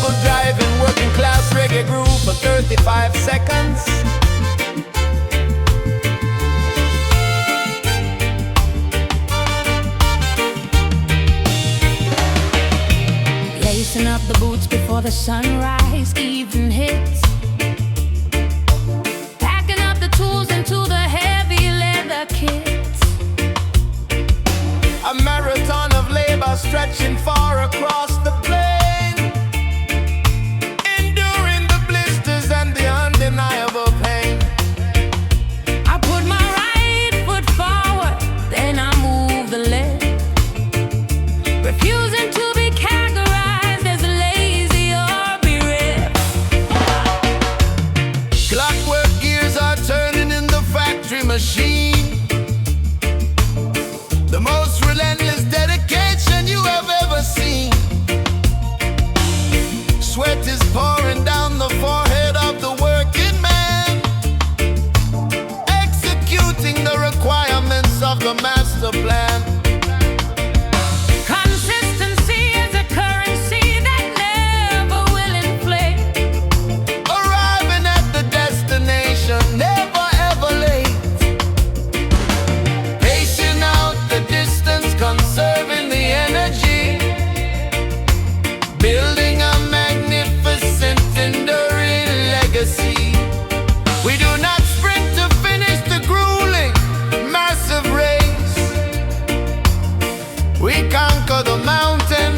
double driving working class reggae groove for 35 seconds. Lacing up the boots before the sunrise even hits. Packing up the tools into the heavy leather kits. A marathon of labor stretching far across the plain, enduring the blisters and the undeniable pain. I put my right foot forward, then I move the left, refusing to be categorized as lazy or bereft. Clockwork gears are turning in the factory machine. The most relentless dedication you have ever seen. Sweat is pouring down the forehead of the working man, executing the requirements of the master plan. Consistency is a currency that never will inflate. Arriving at the destination, never ever late. Pacing out the distance, conserving the energy, building a magnificent enduring legacy. We do not sprint to finish the grueling, massive race. We conquer the mountain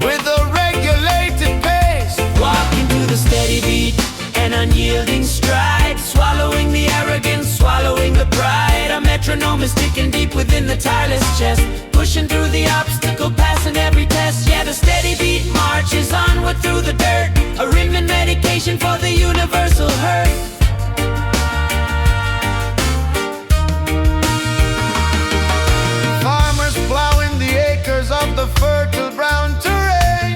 with a regulated pace. Walking to the steady beat, an unyielding stride, swallowing the arrogance, swallowing the pride. A metronome is ticking deep within the tireless chest, pushing through the obstacle, passing every test. Yeah, the steady beat marches onward through the dirt, a rhythm and medication for the universal hurt. Farmers plowing the acres of the fertile brown terrain,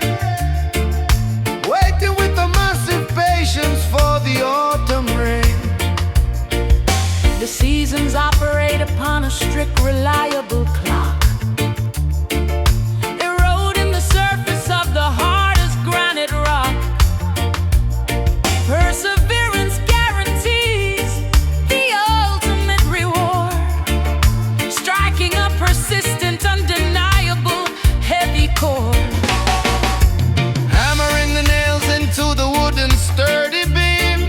waiting with a massive patience for the autumn rain. The seasons operate upon a strict, reliable clock, eroding the surface of the hardest granite rock. Perseverance guarantees the ultimate reward, striking a persistent, undeniable, heavy chord. Hammering the nails into the wooden sturdy beam,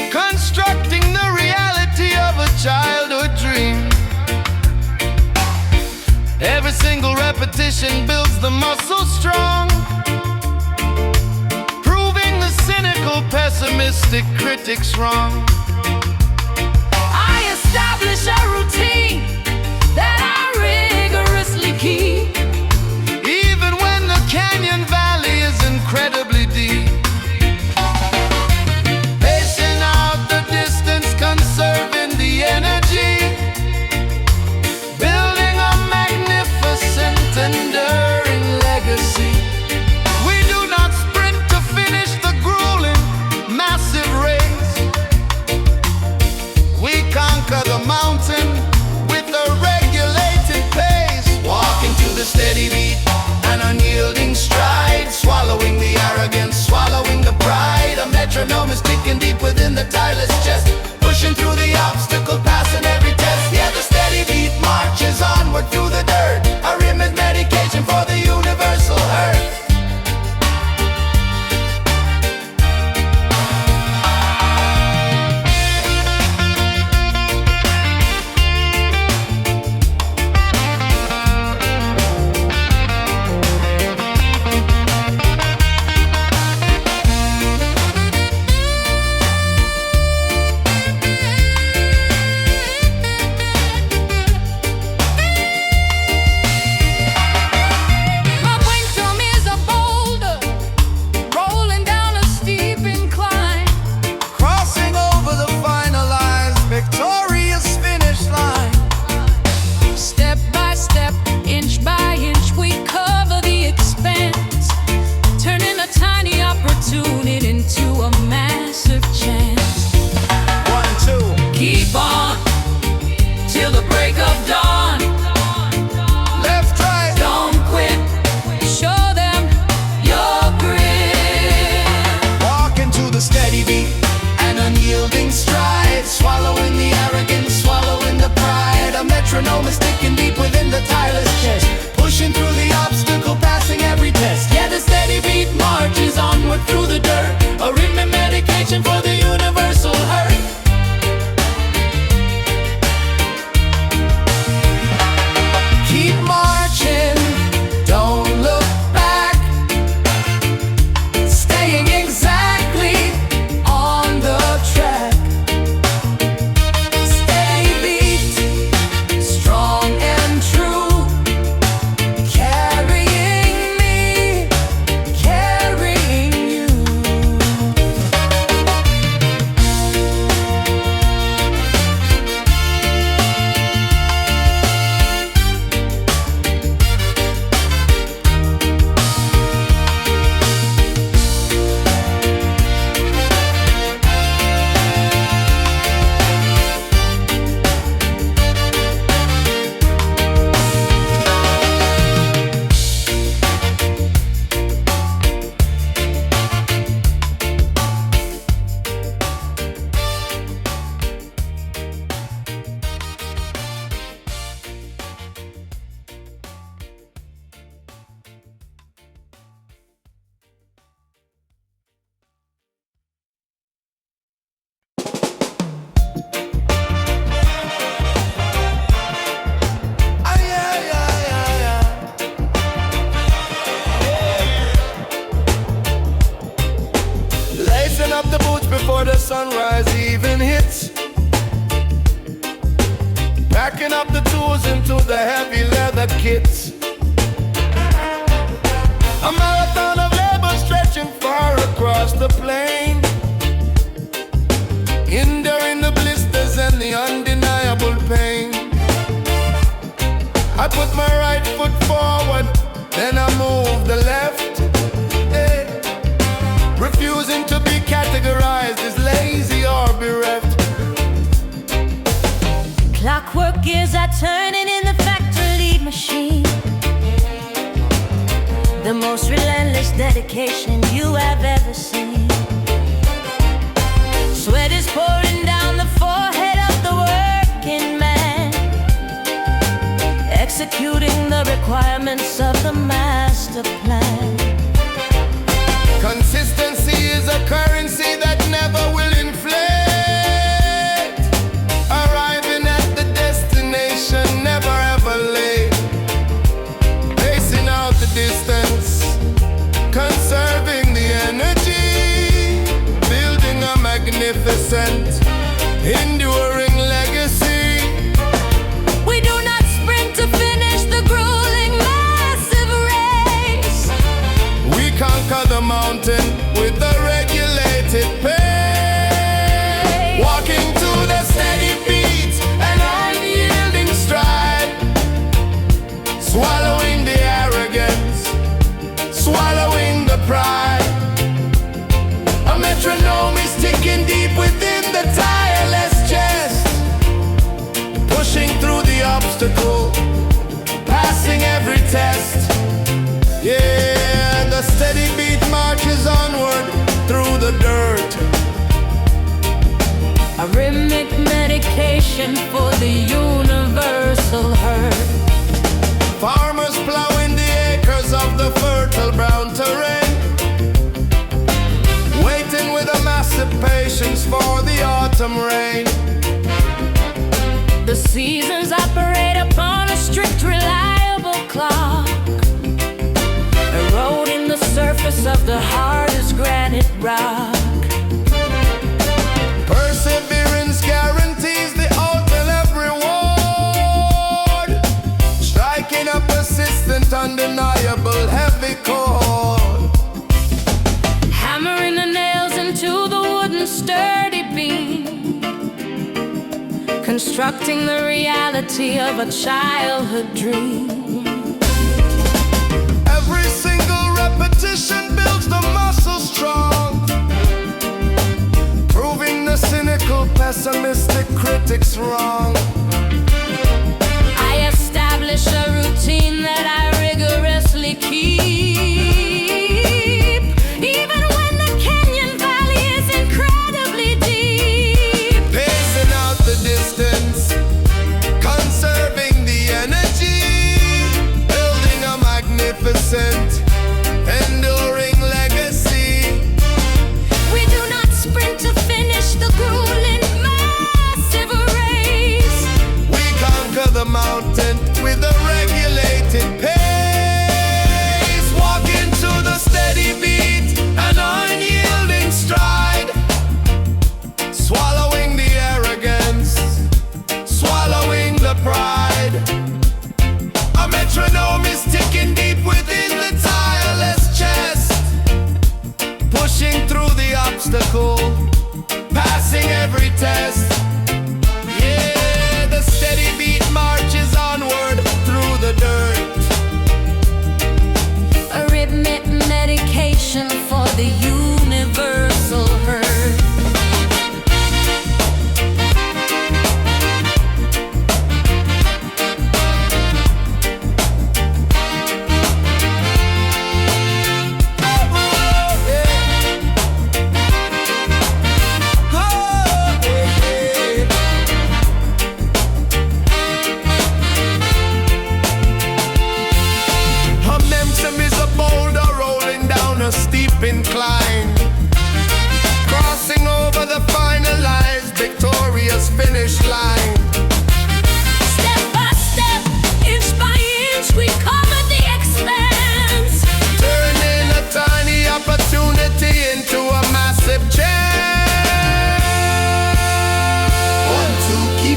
constructing the reality of a childhood dream. Every single repetition builds the muscle strong, proving the cynical, pessimistic critics wrong. I establish a routine that I rigorously keep, Even when the canyon valley is incredibly deep. Pacing out the distance, conserving the energy, building a magnificent, enduring legacy. We do not sprint to finish the grueling, massive race. We conquer the mountain with a regulated pace. Walking to the steady beat, an unyielding stride, swallowing the arrogance, swallowing the pride. A metronome is ticking deep within the tireless chest, pushing through the obstacle, passing every test. Yeah, the steady beat marches onward through the dirt, a rhythm is medication for the universal hurt. metronome is sticking deep within the tireless chest, pushing through the obstacle, passing every test. Yeah, the steady beat marches onward through the dirt, a rhythm medication for the universal hurt. Keep marching, don't look back, staying exactly on the track. Steady beat, strong and true, carrying me, carrying you. Lacing up the boots before the sunrise even hits, packing up the tools into the heavy leather kits. A marathon of labor stretching far across the plain, enduring the blisters and the undeniable pain. I put my right foot forward, then I move the left, refusing to be categorized as lazy or bereft. Clockwork gears are turning in the factory machine. The most relentless dedication you have ever seen. Sweat is pouring down the forehead of the working man, executing the requirements of the master plan. Consistency is a currency that never will inflate, arriving at the destination, never ever late. Pacing out the distance, conserving the energy, building a magnificent, enduring legacy. We do not sprint to finish the grueling massive race. We conquer the mountain with a regulated pace, walking to the steady beat, an unyielding stride, swallowing the arrogance, swallowing the pride. A metronome is ticking deep within the tireless chest, pushing through the obstacle, passing every test. Yeah, the steady beat marches onward through the dirt, A rhythmic medication for the universal hurt. farmers plowing the acres of the fertile brown terrain, waiting with a massive patience for the autumn rain. The seasons operate upon a strict, reliable clock, eroding the surface of the hardest granite rock. Perseverance guarantees the ultimate reward, striking a persistent, undeniable heavy chord, Hammering the nails into the wooden sturdy beam, constructing the reality of a childhood dream. every single repetition builds the muscle strong, proving the cynical, pessimistic critics wrong. I establish a routine that I rigorously keep, even when the canyon valley is incredibly deep. Pacing out the distance, conserving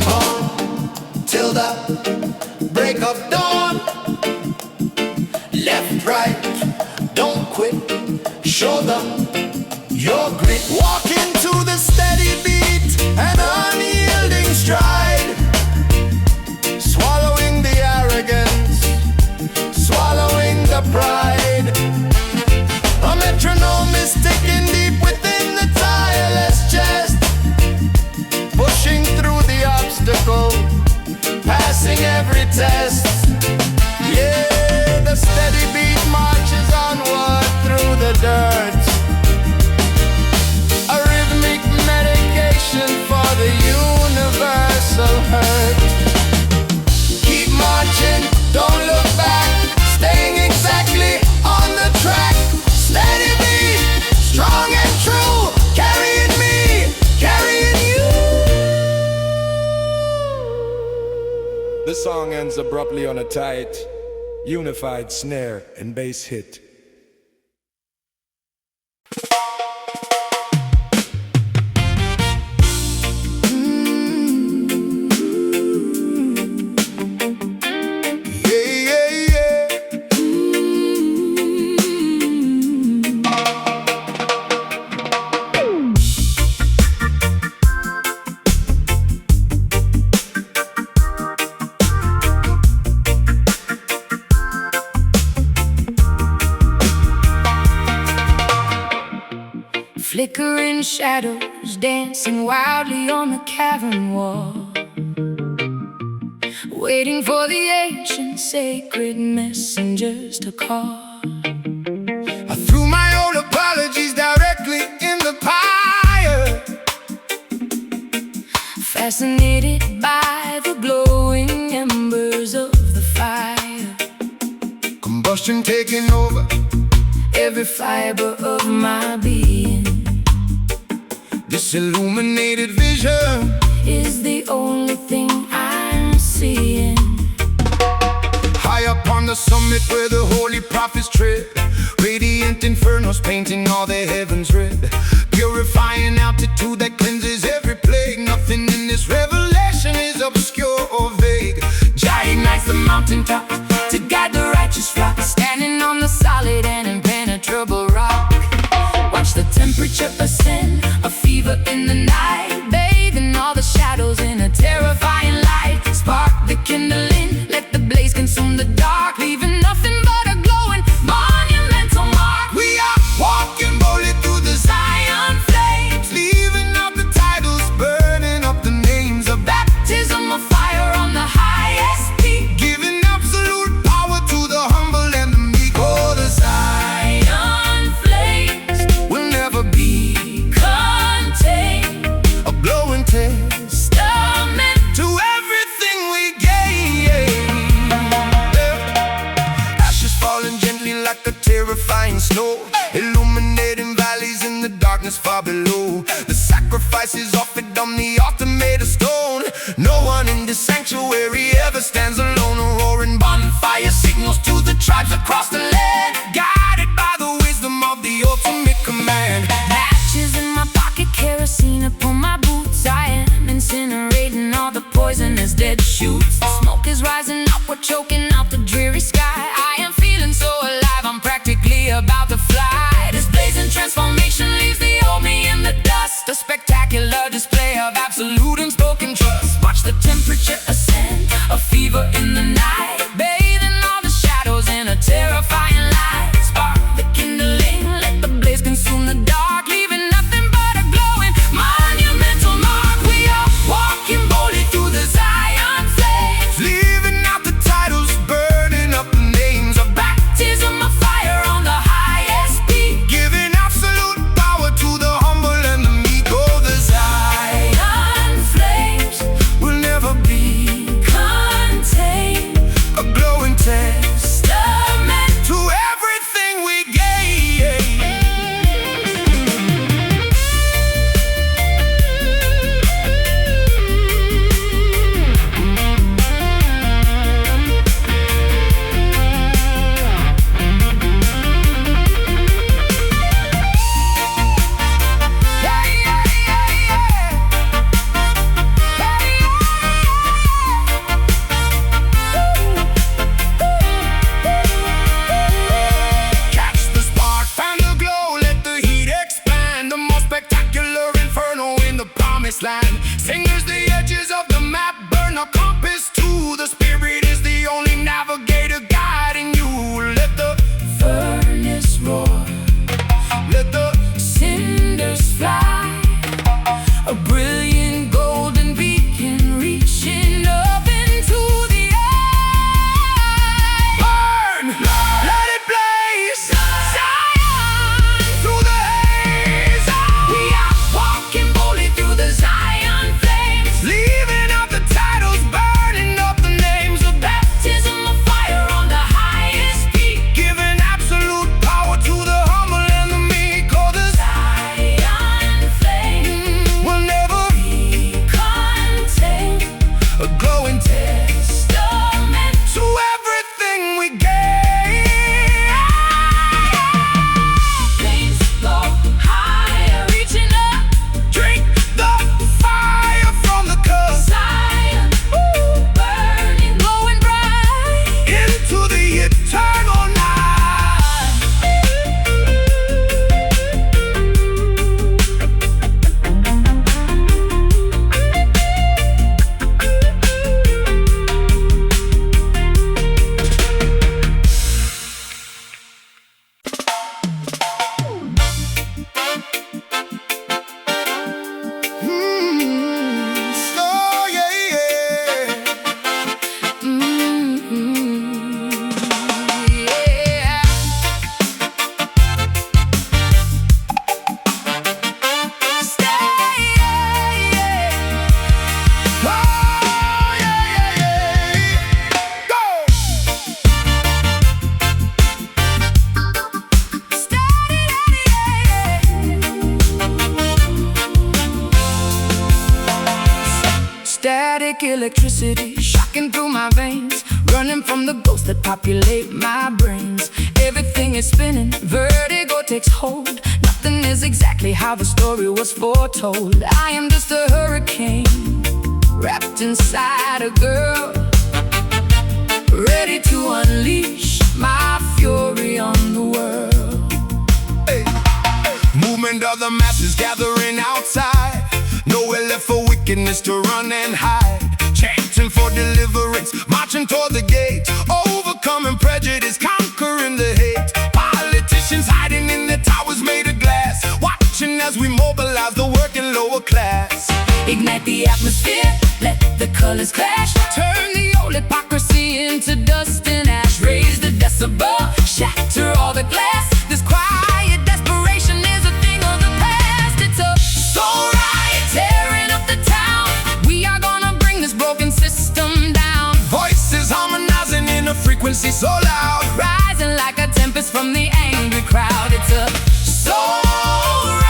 keep on till the break of dawn. Left, right, don't quit. Show them your grit. Walk into the steady beat, an unyielding stride. Swallowing the arrogance, swallowing the pride. A metronome is ticking deep within the tireless chest, pushing through the obstacle, passing every test. Yeah, the steady beat marches onward through the dirt. A rhythmic medication for the universal hurt. Keep marching, don't look back, staying exactly on the track. Steady beat, strong and true, carrying me, carrying you. The song ends abruptly on a tight, unified snare and bass hit. Flickering shadows dancing wildly on the cavern wall, waiting for the ancient sacred messengers to call. I threw my old apologies directly in the pyre, fascinated by the glowing embers of the fire. combustion taking over Every fiber of my being this illuminated vision is the only thing I'm seeing. high up on the summit where the holy prophets tread. Radiant infernos painting all the heavens red. Purifying altitude that cleanses every plague. Nothing in this revelation is obscure or vague. Jah ignites the mountaintop to guide the righteous flock, standing on the solid and impenetrable rock. Watch the temperature ascend, a fever in the night, bathing all the shadows in a terrifying light. Spark the kindling, let the blaze consume the dark, leaving nothing but a glowing monumental mark. We are walking boldly through the Zion flames, leaving out the titles, burning up the names of baptism of fire on the highest peak, giving absolute power to the humble and the meek. Oh, the Zion flames will never be contained, a blowing testament to everything we gain. Ashes falling gently like a terrifying snow, illuminating valleys in the darkness far below. The sacrifice is offered on the altar made of stone. No one in this sanctuary ever stands alone. A roaring bonfire signals to the tribes across the land, guided by the wisdom of the ultimate command. Matches in my pocket, kerosene upon my boots. I am incinerating all the poisonous dead shoots. The smoke is rising up, we're choking out the dreary sky. I am feeling so alive, I'm practically about to fly. This blazing transformation leaves the old me in the dust, a spectacular display of absolute unspoken trust. Watch the temperature ascend, a fever in the night, bathing all the shadows in a terrifying light. Spark the kindling, let the blaze consume the dark, leaving nothing but a glowing monumental mark. We are walking boldly through the Zion flames, Leaving out the titles, burning up the names of baptism of fire on the highest peak, giving absolute power to the humble and the meek. Oh, the Zion testament to everything we gave. Things go higher, reaching up, Drink the fire from the cup silent, burning, glowing bright. into the eternal night. So yeah, yeah. Yeah. Stay. Oh yeah, yeah, yeah. Go. Static electricity shocking through my veins, running from the ghosts that populate my brains. Everything is spinning, vertigo takes hold. Nothing is exactly how the story was foretold. I am just a hurricane wrapped inside a girl, ready to unleash my fury on the world. Movement of the masses gathering outside. Nowhere left for wickedness to run and hide. Chanting for deliverance, marching toward the gate. Overcoming prejudice, conquering the hate. Politicians hiding in their towers made of glass, watching as we mobilize the working lower class. Ignite the atmosphere, let the colors clash. Turn the old hypocrisy into dust and ash. Raise the decibel, shatter all the glass. This quiet desperation is a thing of the past. It's a soul riot tearing up the town. We are gonna bring this broken system down. Voices harmonizing in a frequency so loud, Rising like a tempest from the angry crowd. It's a soul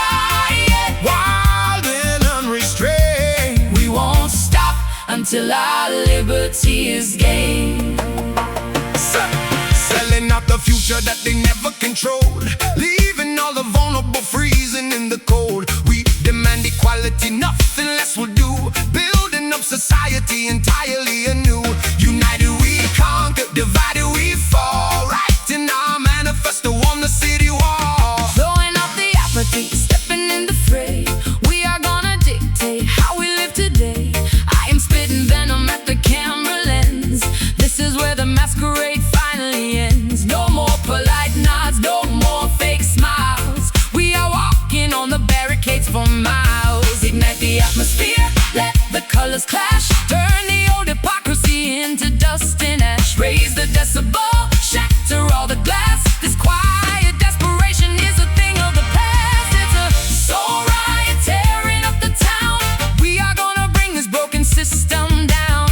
riot. wild and unrestrained. We won't stop until our liberty is gained. Selling out the future that they never controlled, leaving all the vulnerable freezing in the cold. We demand equality, nothing less will do. Building up society entirely anew. United we conquer, divided we fall. Writing our manifesto on the city wall. Throwing off the apathy, stepping in the fray. We are gonna dictate how we live today. I am spitting venom at the camera lens. This is where the masquerade finally ends. No more polite nods, no more fake smiles. We are walking on the barricades for miles. Ignite the atmosphere, let the colors clash. Turn the old hypocrisy into dust and ash. Raise the decibel, shatter all the glass. This quiet desperation is a thing of the past. It's a soul riot tearing up the town. We are gonna bring this broken system down.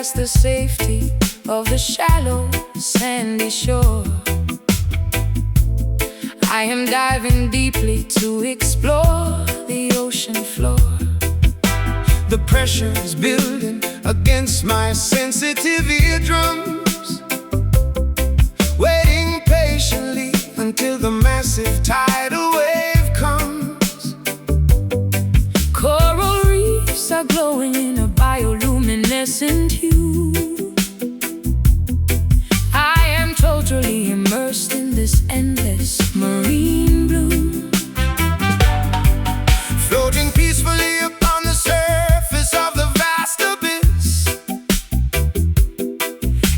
past the safety of the shallow, sandy shore. I am diving deeply to explore the ocean floor. The pressure is building against my sensitive eardrums, waiting patiently until the massive tidal wave comes. Coral reefs are glowing in a bioluminescent hue. I am totally immersed in this endless marine blue, Floating peacefully upon the surface of the vast abyss,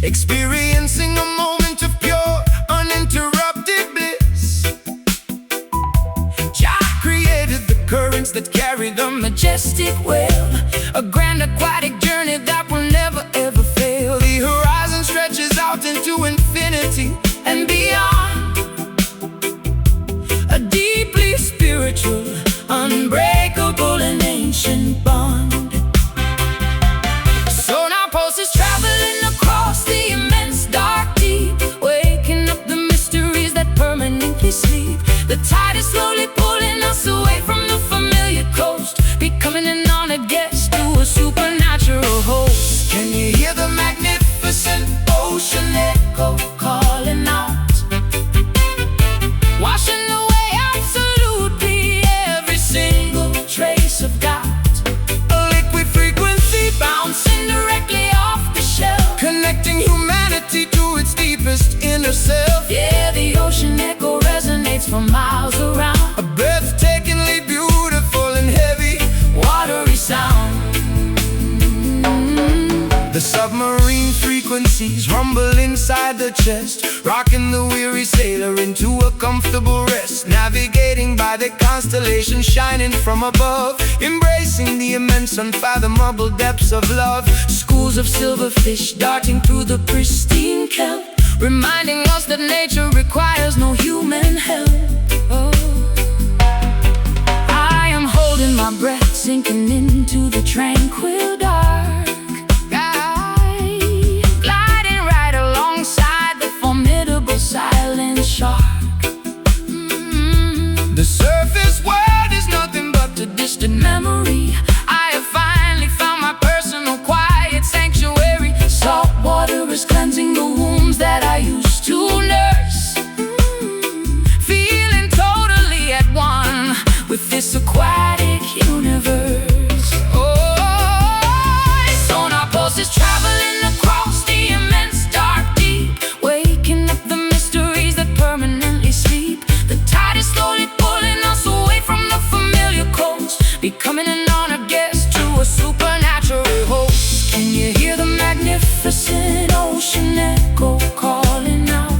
experiencing a moment of pure, uninterrupted bliss. Jah created the currents that carry the majestic whale, a grand aquatic journey that will never ever fail. The horizon stretches out into infinity And beyond, a deeply spiritual, unbreakable and ancient bond. So now pulse is traveling across the immense dark deep, waking up the mysteries that permanently sleep. The tide is slowly pulling us away from the familiar coast, becoming an honored guest to a supernatural host. Can you hear the magnificent ocean echo Calling out, washing away absolutely every single trace of doubt. a liquid frequency Bouncing directly off the shelf. connecting humanity to its deepest inner self? Yeah, the ocean echo resonates for miles around. A breathtakingly beautiful and heavy, Watery sound. the submarine frequencies rumble inside the chest, rocking the weary sailor into a comfortable rest. Navigating by the constellation shining from above, embracing the immense unfathomable depths of love. Schools of silverfish darting through the pristine kelp, reminding us that nature requires no human help. Oh. I am holding my breath, sinking into the tranquil dark. Gliding right alongside the formidable silent shark. The surface world is nothing but A distant memory. I have finally found my personal quiet sanctuary. Salt water is cleansing the wounds that I used to nurse. Feeling totally at one with this aquatic universe. Oh, sonar pulses traveling across the immense dark deep, waking up the mysteries that permanently sleep. The tide is slowly pulling us away from the familiar coast, becoming an honored guest to a supernatural host. Can you hear the magnificent ocean echo calling out,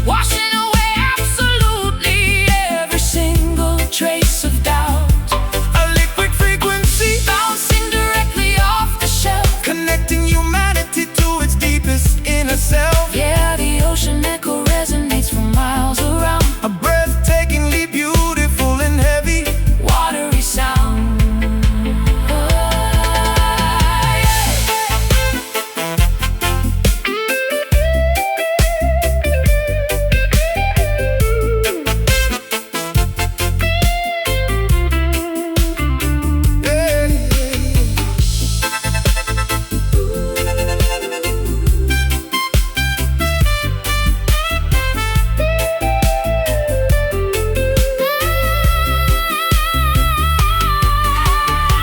washing away absolutely every single trace of doubt. a liquid frequency Bouncing directly off the shelf. connecting humanity to its deepest inner self. Yeah, the ocean echo resonates for miles around. A breathtakingly beautiful and heavy, Watery sound.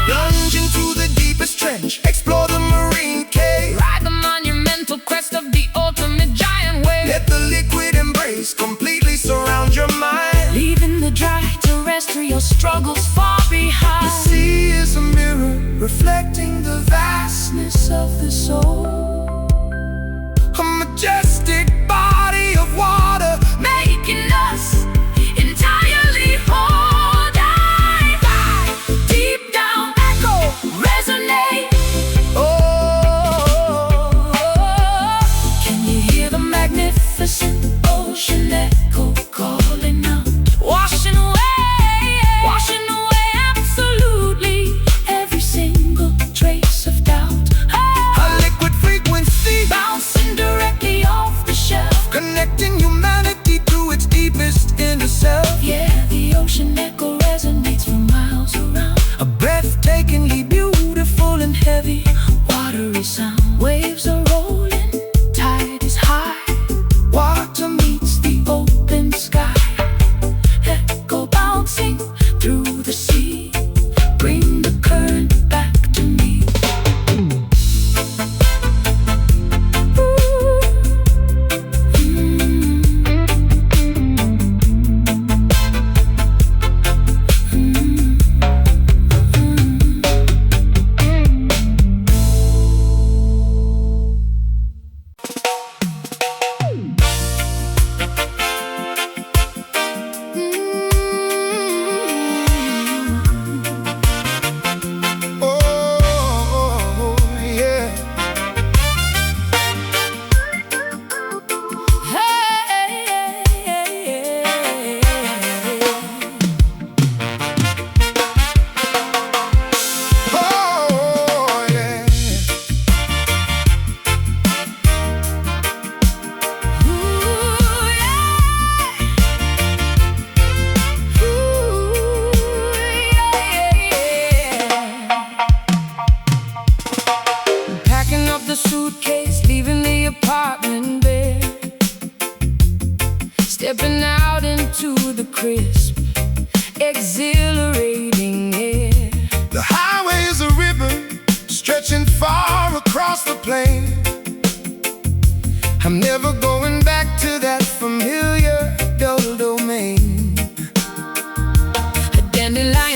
plunge into the deepest trench, explore the marine cave. Ride the monumental crest of the ultimate giant wave, Let the liquid embrace completely surround your mind. leaving the dry terrestrial struggles far The behind. sea is a mirror reflecting the vastness of the soul. A majestic body of water Making us entirely whole. Dive, deep down echo resonate. oh, Can you hear the magnificent ocean echo calling out, washing away absolutely every single trace of doubt.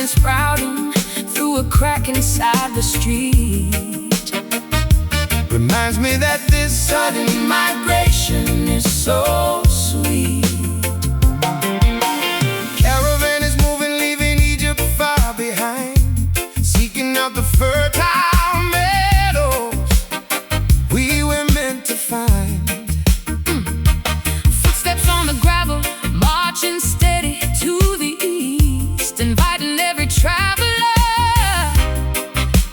sprouting through a crack inside the street. Reminds me that this sudden migration is so sweet. Caravan is moving, leaving Egypt far behind, seeking out the fertile meadows we were meant to find. Footsteps on the gravel, marching steady to the east, inviting every traveler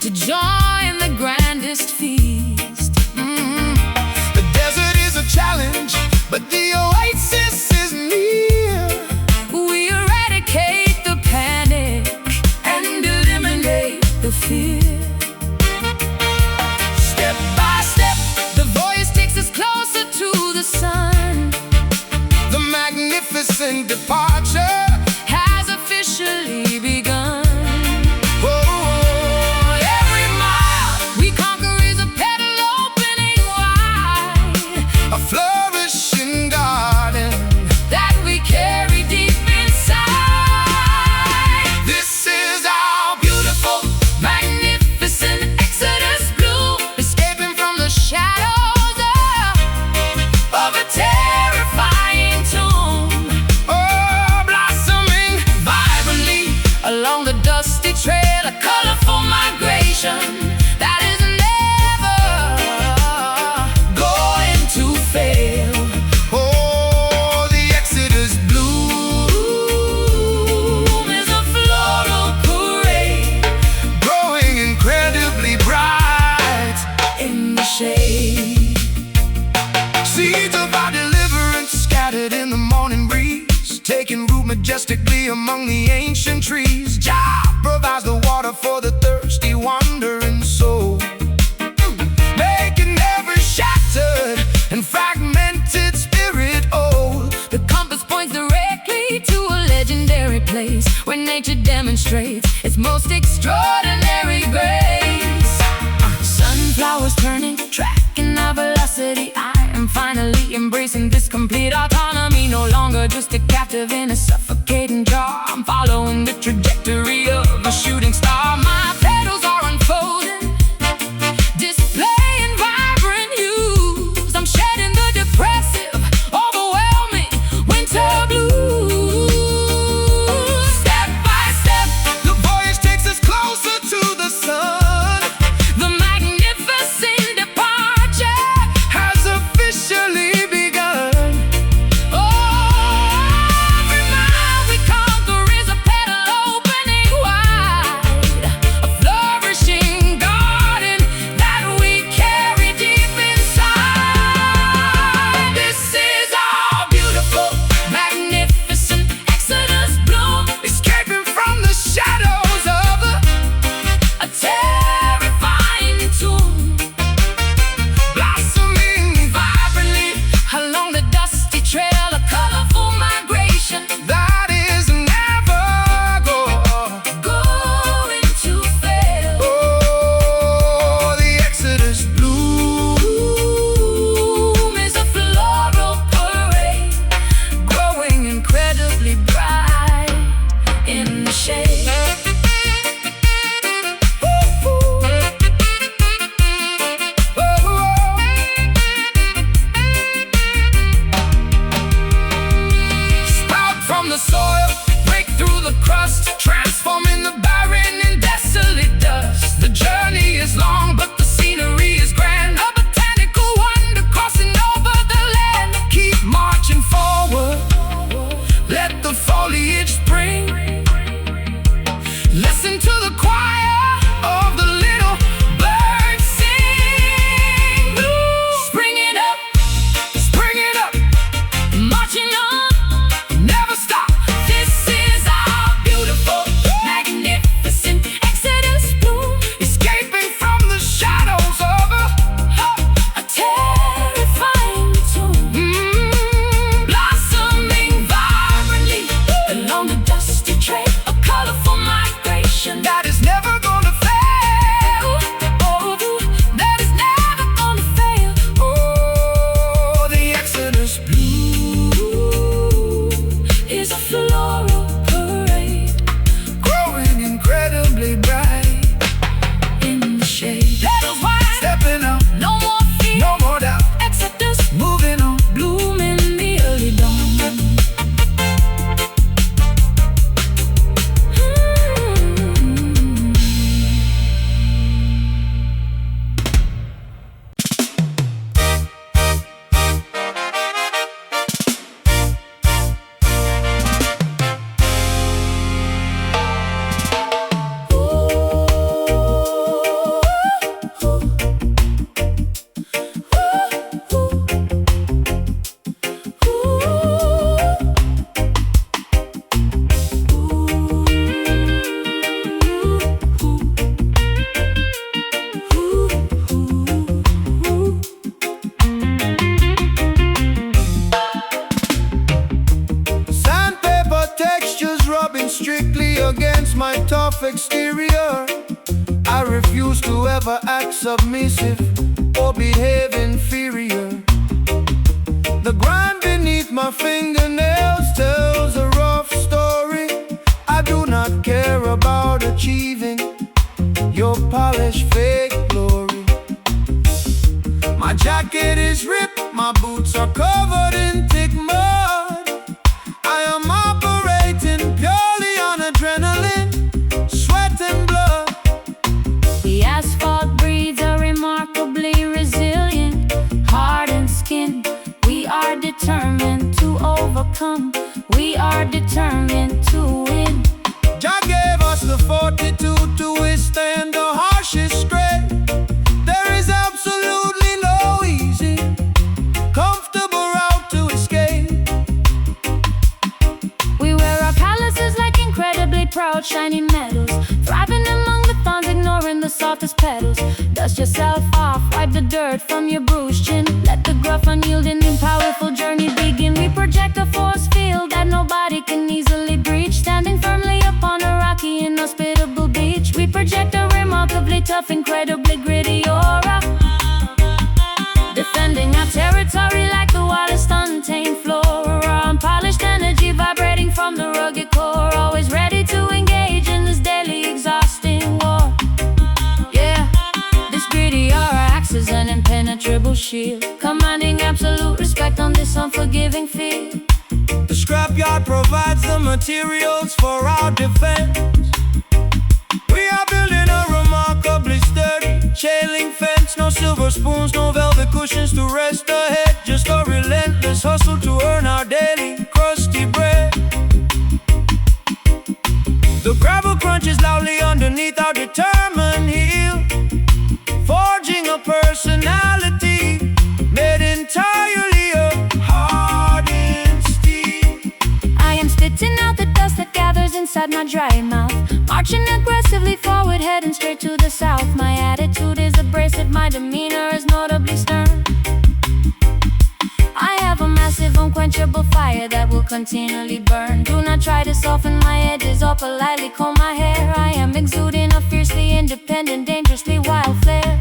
to join the grandest feast. The desert is a challenge, but the oasis is near. We eradicate the panic and eliminate the fear. Step by step, the voice takes us closer to the sun. The magnificent departure Has officially begun. Every mile we conquer is a petal opening wide, a flourishing garden that we carry deep inside. This is our beautiful, Magnificent Exodus bloom, escaping from the shadows of a terrifying tomb, blossoming vibrantly along the dusty trail, a colorful migration that is never going to fail. The Exodus Bloom is a floral parade growing incredibly bright. in the shade. Seeds of our deliverance scattered in the morning breeze, taking root majestically among the ancient trees. Jah provides the water for the thirsty, wandering soul, making every shattered and fragmented spirit old. The compass points directly to a legendary place where nature demonstrates its most extraordinary grace. Sunflowers turning, tracking our velocity. I am finally embracing this complete autonomy. No longer just a captive in a suffocating jar. I'm following the trajectory of a shooting star. My petals are unfolding, displaying vibrant hues. I'm shedding the depressive, overwhelming winter blues. Step by step, The voyage takes us closer to the sun, the magnificent departure has officially begun. Every mile we conquer is a petal opening wide, a flourishing garden that we carry deep inside. This is our beautiful, magnificent Exodus bloom, Escaping from the shadows of a terrifying tomb, blossoming vibrantly along the dusty trail, a colorful migration that is never going to fail. the Exodus Bloom is a floral parade growing incredibly bright in the shade. Sprout from the soil, break through the crust, transforming the barren and desolate dust. The journey is long, but the scenery is grand, a botanical wonder crossing over the land. Keep marching forward, let the foliage spring. Listen to the choir of the little birds sing. Spring it up, Marching on, never stop. this is our beautiful, magnificent Exodus bloom, Escaping from the shadows of a terrifying tomb, blossoming vibrantly along the dusty trail, a colorful migration that tough exterior, I refuse to ever act submissive or behave inferior. The grind beneath my fingernails tells a rough story. I do not care about achieving your polished fake glory. My jacket is ripped, my boots are covered in thick mud. I am operating purely on adrenaline, sweat and blood. The asphalt breeds are remarkably resilient, hardened skin. We are determined to overcome. We are determined to win. Jah gave us the fortitude to withstand the harshest grade. There is absolutely no easy, comfortable route to escape. We wear our palaces like incredibly proud shining medals, thriving among the thorns, ignoring the softest petals. Dust yourself off, wipe the dirt from your bruised chin. Let the gruff, unyielding, and powerful journey begin. We project a force field that nobody can easily breach, standing firmly upon a rocky, inhospitable beach. We project a remarkably tough, incredibly gritty aura, defending our territory like the wildest untamed flora. Unpolished energy vibrating from the rugged core, always ready to engage in this daily exhausting war. Yeah, this gritty aura acts as an impenetrable shield, commanding absolute respect on this unforgiving field. The scrapyard provides the materials for our defense. We are building a remarkably sturdy chain link fence. No silver spoons, no velvet cushions to rest the head, just a relentless hustle to earn our daily crusty bread. The gravel crunches loudly underneath our determined heel, forging a personality made entirely of hardened steel. I am spitting out the dust that gathers inside my dry mouth, marching aggressively forward, heading straight to the south. My attitude is abrasive, my demeanor is notably stern. I have a massive unquenchable fire that will continually burn. Do not try to soften my edges or politely comb my hair. I am exuding a fiercely independent, dangerously wild flair.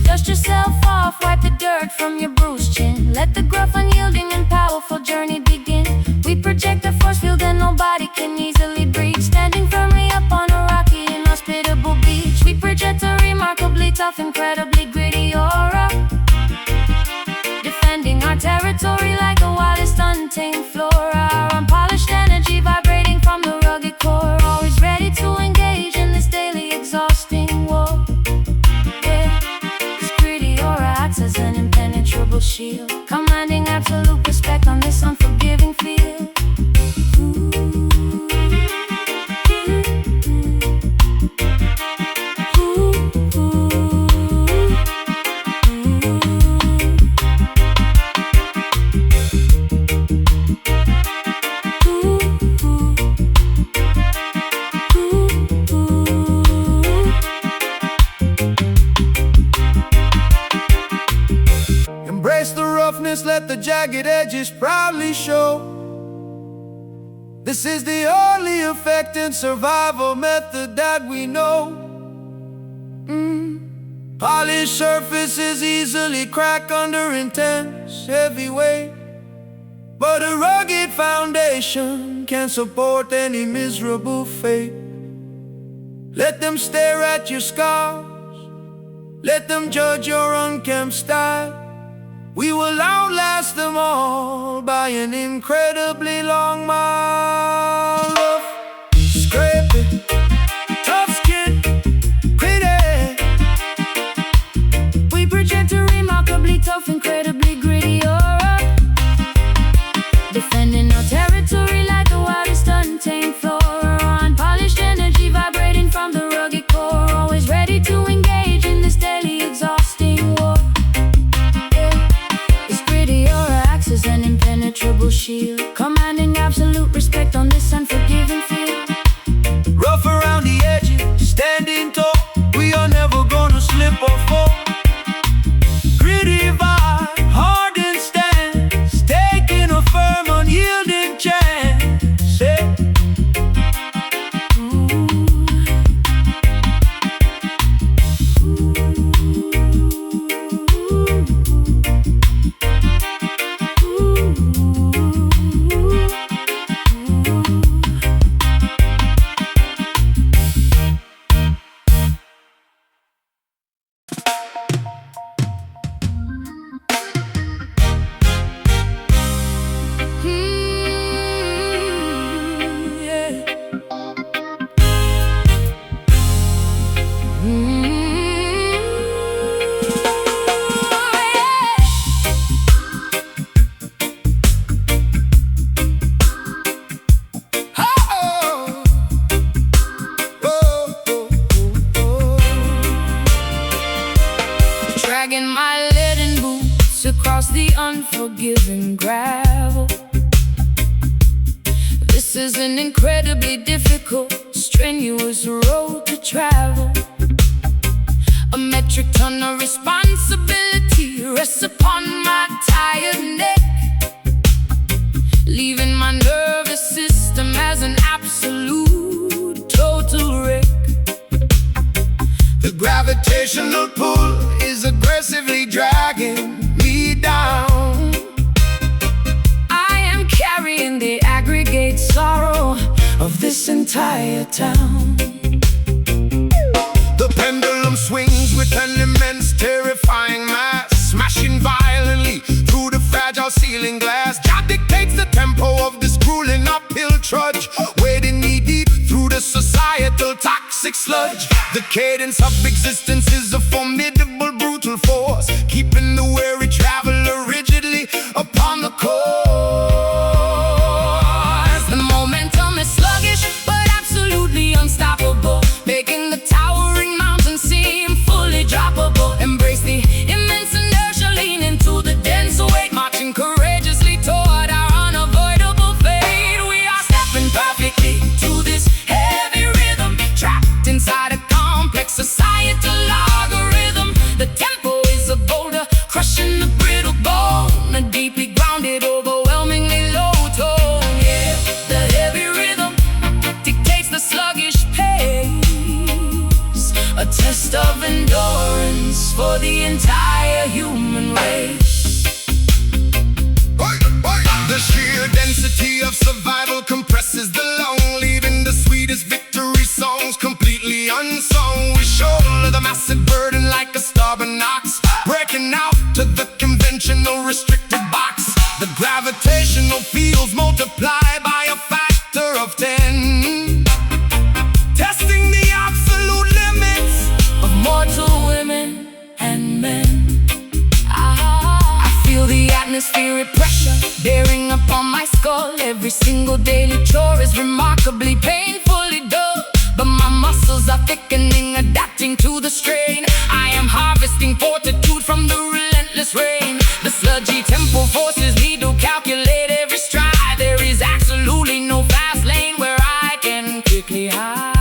Dust yourself off, wipe the dirt from your bruised chin. Let the gruff, unyielding, and powerful journey begin. We project a force field that nobody can easily breach, standing firmly upon a rocky, inhospitable beach. We project a remarkably tough, incredibly gritty aura, defending our territory like the wildest untamed flora. Our unpolished energy vibrating from the rugged core, always ready to engage in this daily exhausting war. Yeah, this gritty aura acts as an impenetrable shield, commanding absolute respect on this unforgiving field. Embrace the roughness, let the jagged edges proudly show. This is the only effective survival method that we know. Polished surfaces easily crack under intense heavy weight, but a rugged foundation can support any miserable fate. Let them stare at your scars, let them judge your unkempt style. We will outlast them all by an incredibly long mile of scraping, tough skin, pretty. We project a remarkably tough, incredibly gritty aura, defending our territory like the wildest untamed flora. Unpolished energy vibrating from the rugged core, always ready to engage in this daily exhausting war. An impenetrable shield, commanding absolute respect on this unforgiving the unforgiving gravel. This is an incredibly difficult, strenuous road to travel. A metric ton of responsibility rests upon my tired neck, leaving my nervous system as an absolute total wreck. The gravitational pull is aggressively dragging me down. I am carrying the aggregate sorrow of this entire town. The pendulum swings with an immense, terrifying mass, smashing violently through the fragile ceiling glass. God dictates the tempo of this grueling uphill trudge, wading knee deep through the societal toxic sludge. The cadence of existence is a formidable, brutal force, keeping the weary traveler rigidly upon the course. The momentum is sluggish, but absolutely unstoppable, making the towering mountains seem fully droppable. Embrace the immense inertia, lean into the dense weight, marching courageously toward our unavoidable fate. We are stepping perfectly to this heavy rhythm, trapped inside a complex societal algorithm. The tempo is a boulder, crushing the brittle bone, a deeply grounded, overwhelmingly low tone. Yeah, the heavy rhythm dictates the sluggish pace, a test of endurance for the entire human race. The sheer density of survival compresses the lung, leaving the sweetest victory songs completely unsung. We shoulder the massive burden like a stubborn ox, breaking out to the conventional restricted box. The gravitational fields multiply by a factor of 10, testing the absolute limits Of mortal women and men. I feel the atmospheric pressure bearing upon my skull. Every single daily chore is remarkably painfully dull, but my muscles are thickening, adapting to the strain. I am harvesting fortitude from the relentless rain. The sludgy tempo forces me to calculate every stride. There is absolutely no fast lane where I can quickly hide.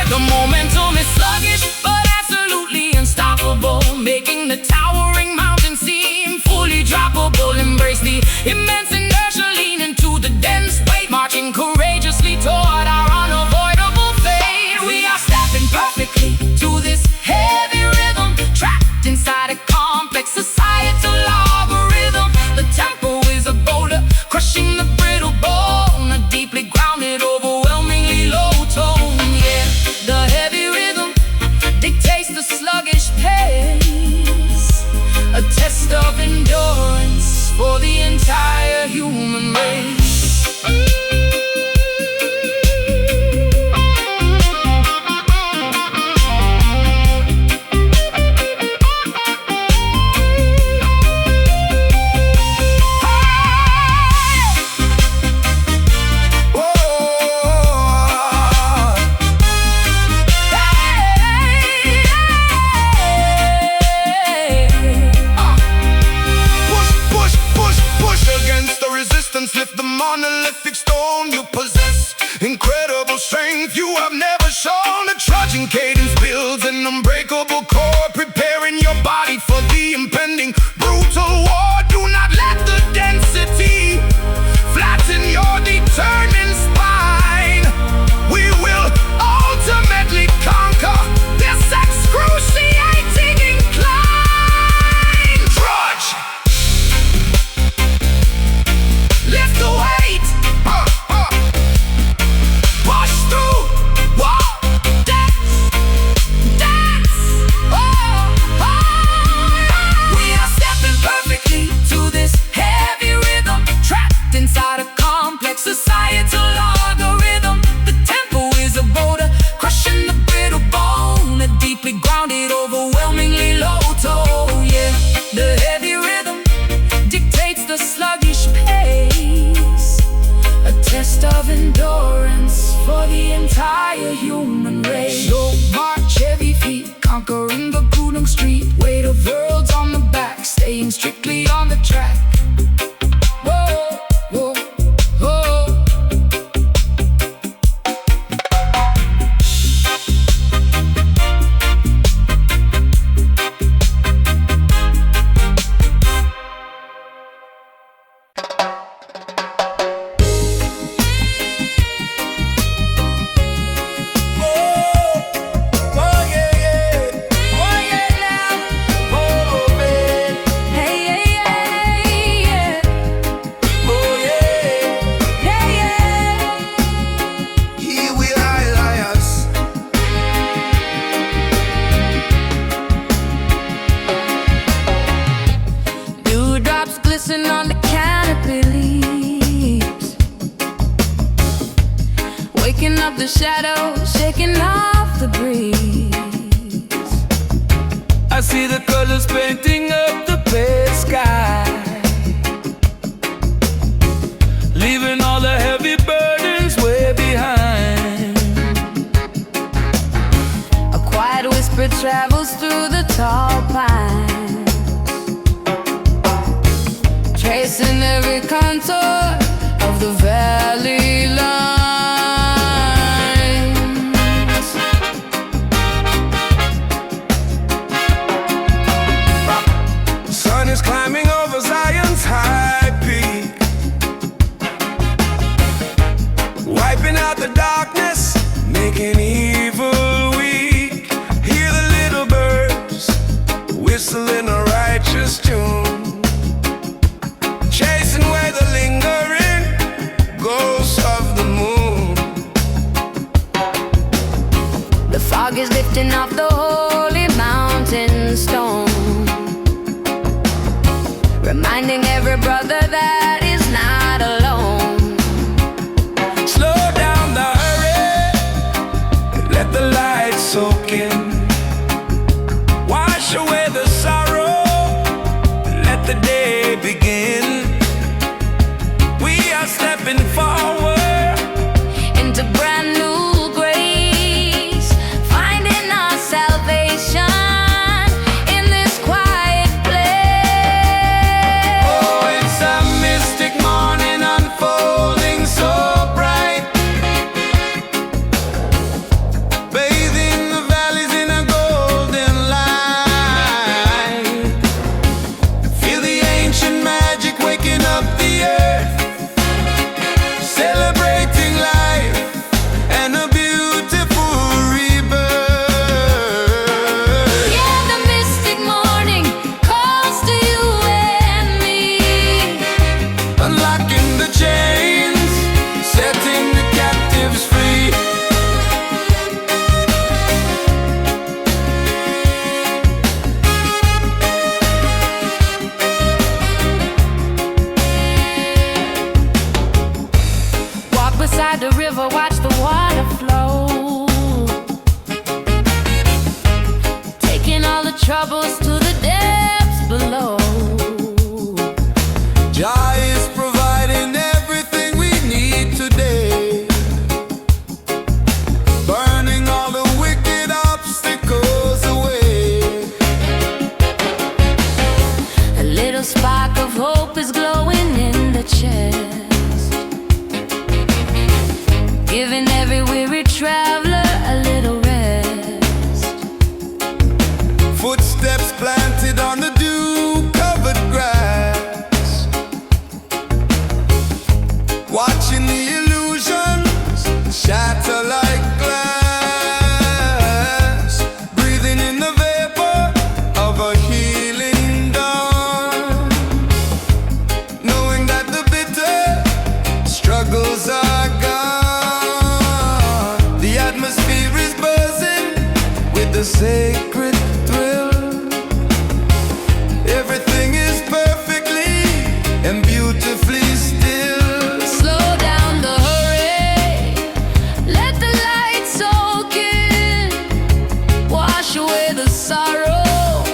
The momentum is sluggish, but absolutely unstoppable, making the towering mountain seem fully droppable. Embrace the immense inertia, lean into the dense weight, marching courageously toward our unavoidable fate. We are stepping perfectly to this heavy rhythm, trapped inside a complex societal algorithm. The tempo is a boulder, crushing the brittle bone, a deeply grounded, overwhelmingly low tone. Yeah, the heavy rhythm dictates the sluggish pace, a test of endurance for the entire human race. Lift the monolithic stone you possess, incredible strength you have never shown. A trudging cadence builds an unbreakable core, preparing your body for the impending brutal war. Do not let the density flatten your determined spine. We will ultimately conquer this excruciating incline. Trudge! Lift the weight, push through, dance, We are stepping perfectly to this heavy rhythm, trapped inside a complex societal algorithm. The tempo is a boulder, crushing the brittle bone, a deeply grounded, overwhelmingly low tone. Yeah, the heavy rhythm dictates the sluggish pace, a test of endurance for the entire human race. So march heavy feet, conquering the Gulung street, weight of worlds on the back, staying strictly on the track. Whoa, whoa, whoa. On the canopy leaves, waking up the shadows, shaking off the breeze. I see the colors painting up the pale sky, leaving all the heavy burdens way behind. A quiet whisper travels through the tall pines, tracing every contour of the valley lines. The sun is climbing over Zion's high peak, wiping out the darkness, making evil weak. Hear the little birds whistling a righteous tune, chasing away the lingering ghosts of the moon. The fog is lifting off the holy mountain stone, reminding every brother that is not alone. Slow down the hurry, let the light soak in, wash away the sorrow, let the day begin. Stepping forward into brand new grace, finding our salvation in this quiet place. Oh, it's a mystic morning unfolding so bright, bathing the valleys in a golden light. Feel the ancient magic waking up the earth, celebrating life and a beautiful rebirth. Yeah, the mystic morning calls to you and me, Unlocking the chains, setting the captives free. beside the river, watch the water flow, taking all the troubles to the depths below. Jah is providing everything we need today, burning all the wicked obstacles away. A little spark of hope is glowing in the chest, giving every weary traveler a little rest. Footsteps planted on the dew-covered grass, watching the illusions shatter like glass, breathing in the vapor of a healing dawn, knowing that the bitter struggles are gone. The atmosphere is buzzing with the sacred thrill. Everything is perfectly and beautifully still. Slow down the hurry, let the light soak in, wash away the sorrow,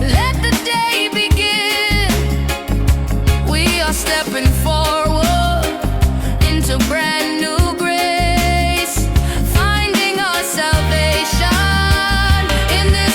let the day begin. We are stepping forward into brand new grace, finding our salvation in this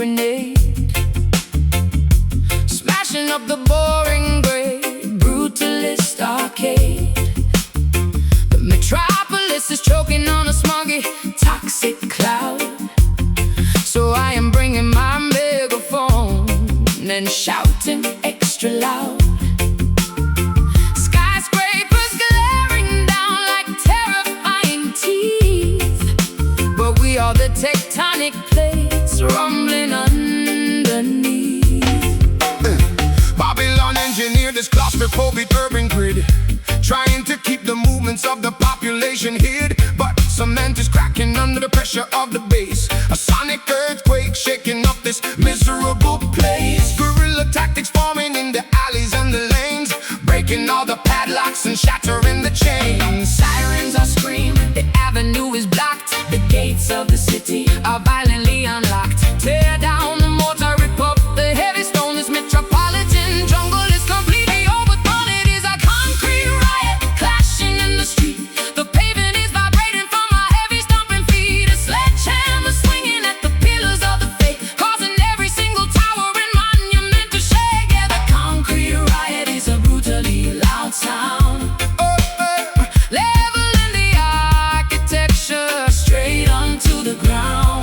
grenade, smashing up the boring gray brutalist arcade. The metropolis is choking on a smoggy, toxic cloud. So I am bringing my megaphone and shouting extra loud. Skyscrapers glaring down like terrifying teeth, but we are the tectonic plates rumbling underneath. Babylon engineered this claustrophobic urban grid, trying to keep the movements of the population hid. But cement is cracking under the pressure of the bass, a sonic earthquake shaking up this miserable place. Guerrilla tactics forming in the alleys and the lanes, breaking all the padlocks and shattering the chains. Sirens are screaming, the avenue is blocked, the gates of the city are violently unlocked. Tear down the mortar, rip up the heavy stone. This metropolitan jungle is completely overthrown. It is a concrete riot clashing in the street. The pavement is vibrating from our heavy stomping feet. A sledgehammer swinging at the pillars of the faith, causing every single tower and monument to shake. Yeah, the concrete riot is a brutally loud sound, leveling the architecture straight onto the ground.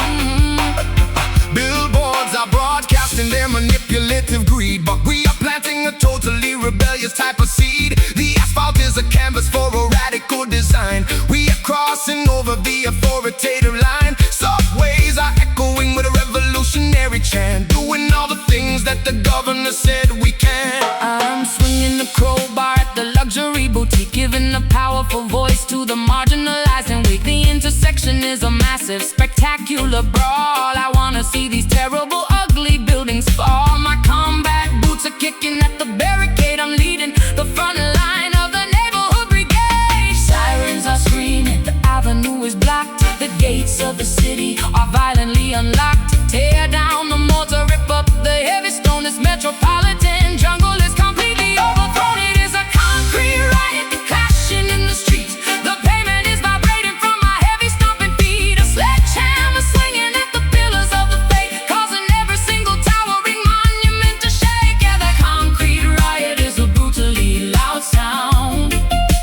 Billboards are broadcasting their manipulative greed, but we are planting a totally rebellious type of seed. The asphalt is a canvas for a radical design. We are crossing over the authoritative line. Subways are echoing with a revolutionary chant, doing all the things that the governor said we can. I'm swinging the crowbar at the luxury boutique, giving a powerful voice to the marginalized and weak. The intersection is a massive, spectacular brawl. I wanna see these terrible, ugly buildings fall. My combat boots are kicking at the barricade. I'm leading the front line of the neighborhood brigade. Sirens are screaming, the avenue is blocked, the gates of the city are violently unlocked. Tear down the mortar, rip up the heavy stone. This metropolitan jungle is completely overthrown. It is a concrete riot clashing in the streets. The pavement is vibrating from our heavy stomping feet. A sledgehammer swinging at the pillars of the faith, causing every single towering monument to shake. Yeah, the concrete riot is a brutally loud sound,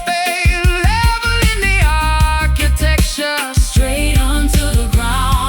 leveling the architecture straight onto the ground.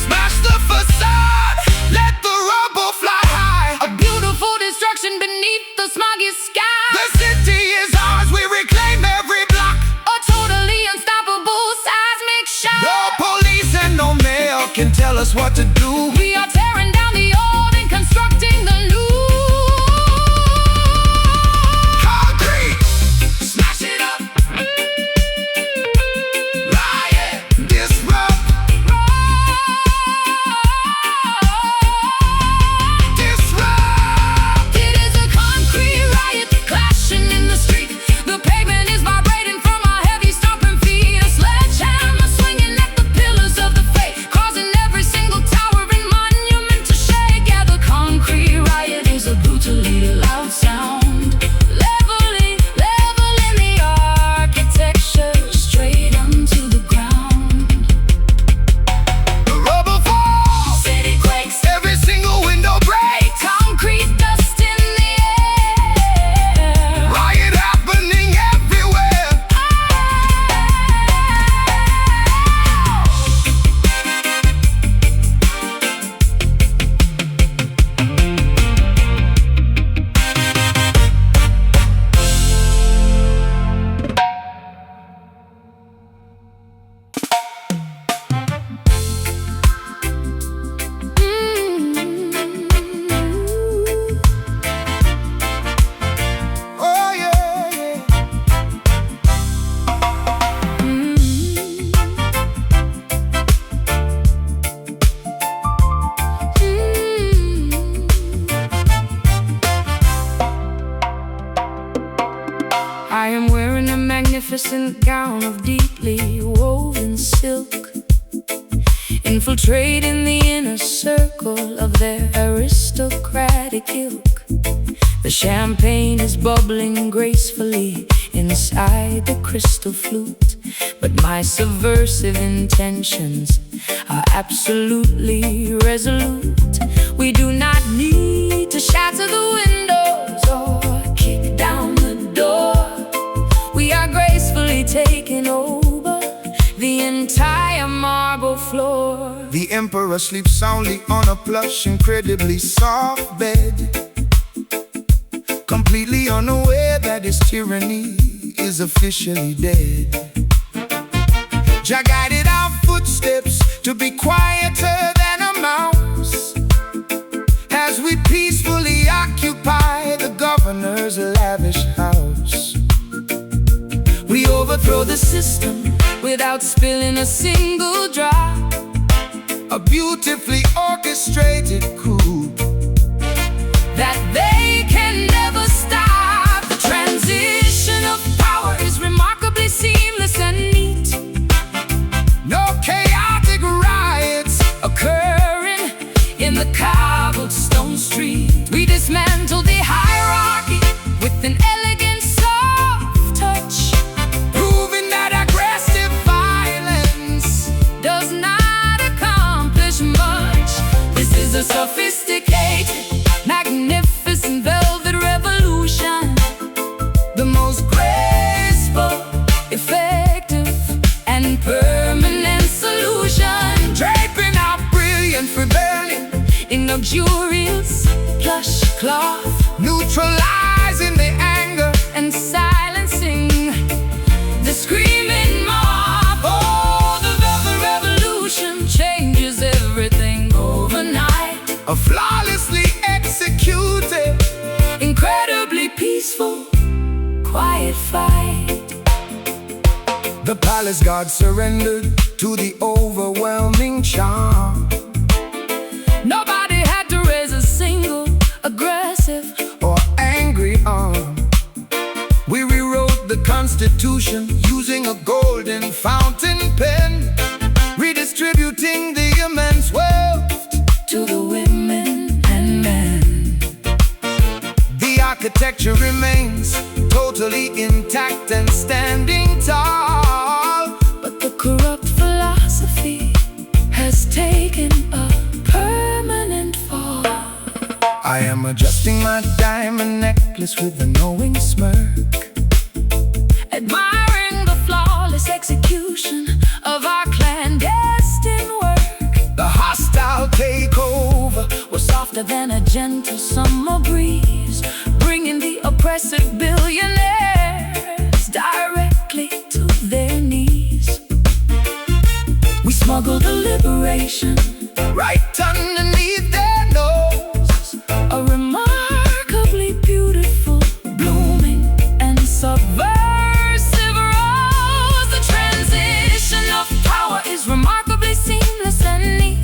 Smash the facade, let the rubble fly high. A beautiful destruction beneath the smoggy sky. The city is ours, we reclaim every block. A totally unstoppable seismic shock. No police and no mayor can tell us what to do. We are tearing down the old and constructing the new. Concrete, smash it up. Riot, disrupt, disrupt. It is a concrete riot clashing in the street. The pavement is vibrating from our heavy stomping feet. A sledgehammer swinging at the pillars of the faith, causing every single tower and magnificent gown of deeply woven silk, infiltrating the inner circle of their aristocratic ilk. The champagne is bubbling gracefully inside the crystal flute, but my subversive intentions are absolutely resolute. We do not need to shatter the windows or kick down the door. We are gracefully taking over the entire marble floor. The emperor sleeps soundly on a plush, incredibly soft bed, completely unaware that his tyranny is officially dead. Jah guided our footsteps to be quieter than a mouse, as we peacefully occupy the governor's lavish house. We overthrow the system without spilling a single drop. A beautifully orchestrated coup that they can never stop. The transition of power is remarkably seamless and neat. No chaotic riots occurring in the cobblestone street. We dismantle the hierarchy with an elegant soft touch, proving that aggressive violence does not accomplish much. This is a sophisticated, magnificent velvet revolution, the most graceful, effective, and permanent solution. Draping our brilliant rebellion in luxurious plush cloth, neutralizing the anger and silencing the screaming mob. Oh, the velvet revolution changes everything overnight. A flawlessly executed, incredibly peaceful, quiet fight. The palace guard surrendered to the overwhelming charm. Nobody had to raise a single aggressive or angry arm. We rewrote the Constitution using a golden fountain pen, redistributing the immense wealth to the women and men. The architecture remains totally intact and standing tall, but the corrupt philosophy has taken a permanent fall. I am adjusting my diamond necklace with a knowing smirk, admiring the flawless execution of our clandestine work. The hostile takeover was softer than a gentle summer breeze, bringing the oppressive billionaires directly to their knees. We smuggled the liberation right underneath their nose, a remarkably beautiful, blooming, and subversive rose. The transition of power is remarkably seamless and neat.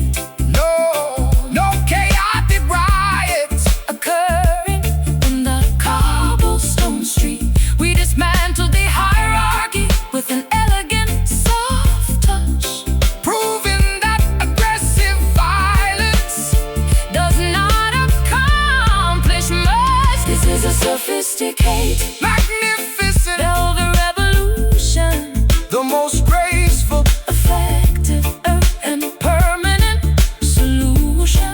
No chaotic riots occurring in the cobblestone street. We dismantled the hierarchy with an elegant soft touch, proving that aggressive violence does not accomplish much. This is a sophisticated, magnificent velvet revolution, the most graceful, effective, and permanent solution.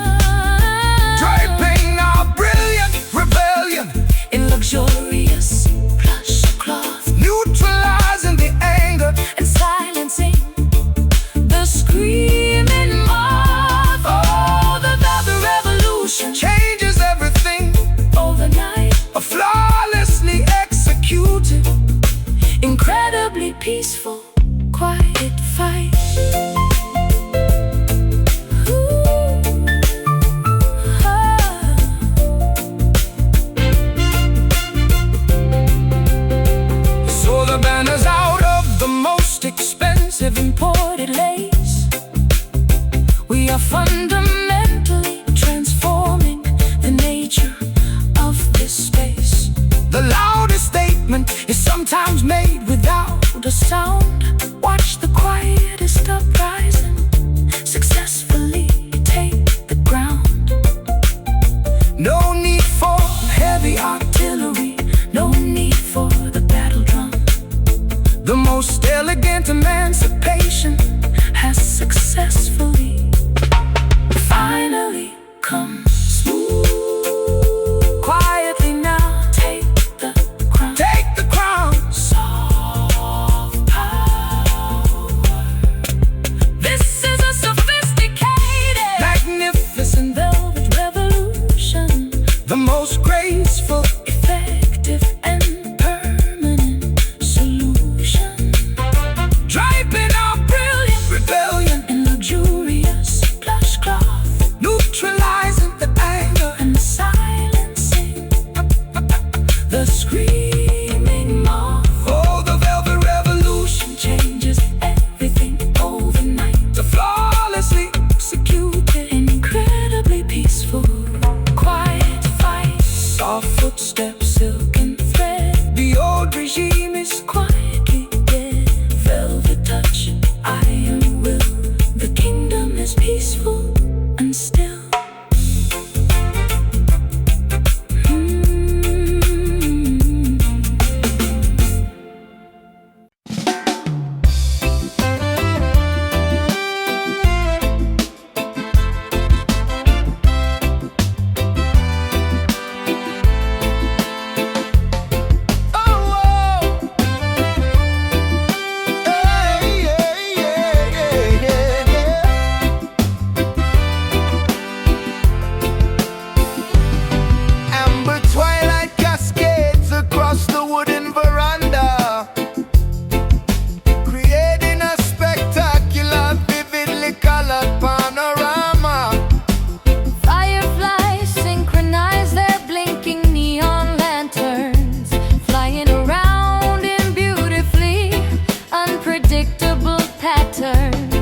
draping our brilliant rebellion in luxurious plush cloth, neutralizing the anger and silencing the screaming mob. Oh, the velvet revolution changes everything overnight. A flawlessly executed, incredibly peaceful, quiet fight. so the banner's out of the most expensive Imported lace. We are fundamentally transforming the nature of this space. The loudest statement is sometimes made without the sound, watch the quietest uprising successfully take the ground. No need for heavy artillery, No need for the battle drum. the most elegant emancipation Has successfully finally come. smooth. Quietly now, Take the crown. take the crown. Soft power. This is a sophisticated, Magnificent, velvet revolution. the most graceful, Effective and permanent solution. driving our brilliant rebellion, In luxurious plush cloth neutralizing the anger and silencing the screaming moth. oh, the velvet revolution. Changes everything overnight. To flawlessly executed, Incredibly peaceful, quiet fight. soft footsteps, Silken thread, the old regime is quietly dead. Velvet touch, iron will. The kingdom is peaceful and still. Amber twilight cascades across the wooden veranda, creating a spectacular, vividly colored panorama. Fireflies synchronize their blinking neon lanterns, flying around in beautifully unpredictable patterns.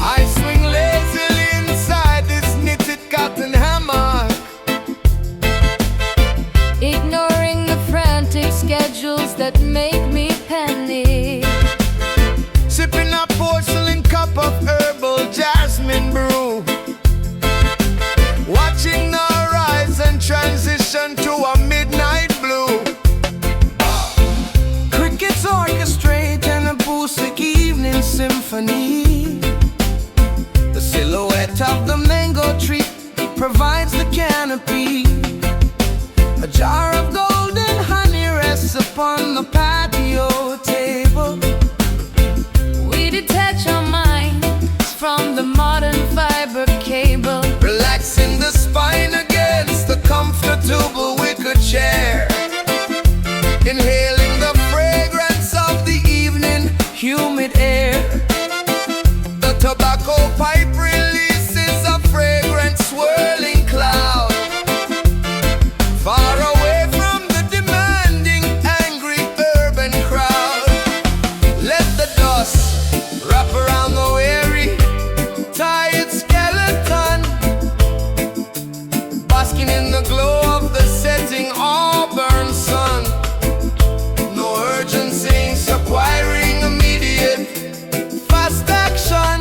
I swing lazily inside this knitted cotton hammock, Ignoring the frantic schedules that make me panic. sipping a porcelain cup of herbal jasmine brew, watching the horizon transition to a midnight blue. Crickets orchestrate an acoustic evening symphony. The silhouette of the mango tree provides the canopy. A jar of golden honey rests upon the patio table. We detach our minds from the modern fiber cable. Relaxing the spine against the comfortable wicker chair. Inhaling the fragrance of the evening humid air. The tobacco pipe releases a fragrant swirling cloud. Far away from the demanding, angry urban crowd. Let the dust wrap around the weary, tired skeleton, basking in the glow of the setting auburn sun. No urgency acquiring immediate fast action,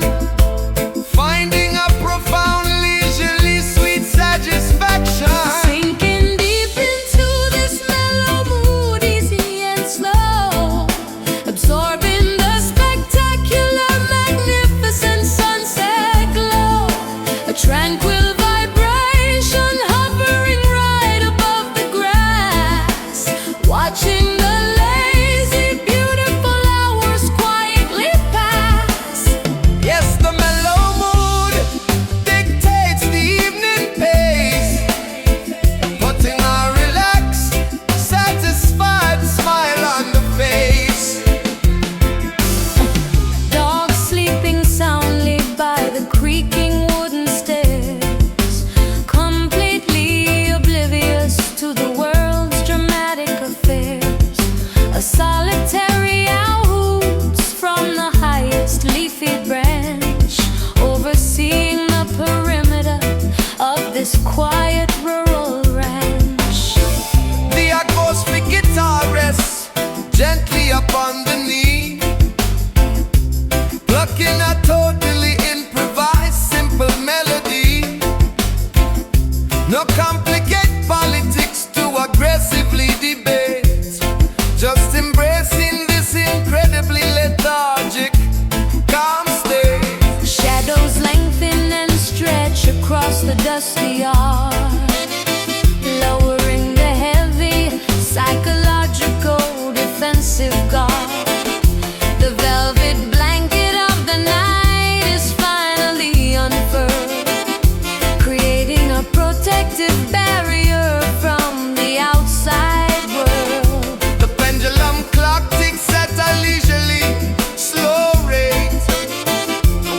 finding a profound leisurely sweet satisfaction. Sinking deep into this mellow mood, easy and slow, absorbing the spectacular, magnificent sunset glow. A tranquil vibration hovering right above the grass, watching the lazy, beautiful hours quietly pass. Yes, the mellow mood dictates the evening pace, putting a relaxed, satisfied smile on the face. Dogs sleeping soundly by the creaking wooden stairs, completely oblivious to the world's dramatic affairs. A solitary owl hoots from the highest leafy branch, overseeing the perimeter of this quiet rural ranch. The acoustic guitar rests gently upon the knee, across the dusty yard, lowering the heavy psychological defensive guard. The velvet blanket of the night is finally unfurled, creating a protective barrier from the outside world. The pendulum clock ticks at a leisurely, slow rate.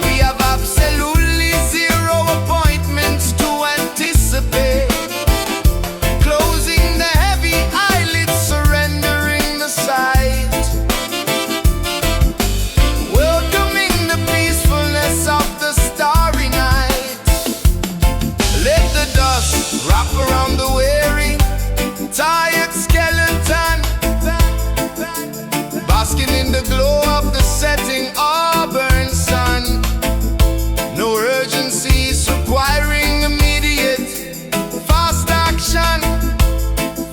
We have absolutely zero appointments to anticipate. Closing the heavy eyelids, surrendering the sight. Welcoming the peacefulness of the starry night. Let the dust wrap around the weary, tired skeleton, basking in the glow of the setting auburn sun. No urgencies requiring immediate, fast action.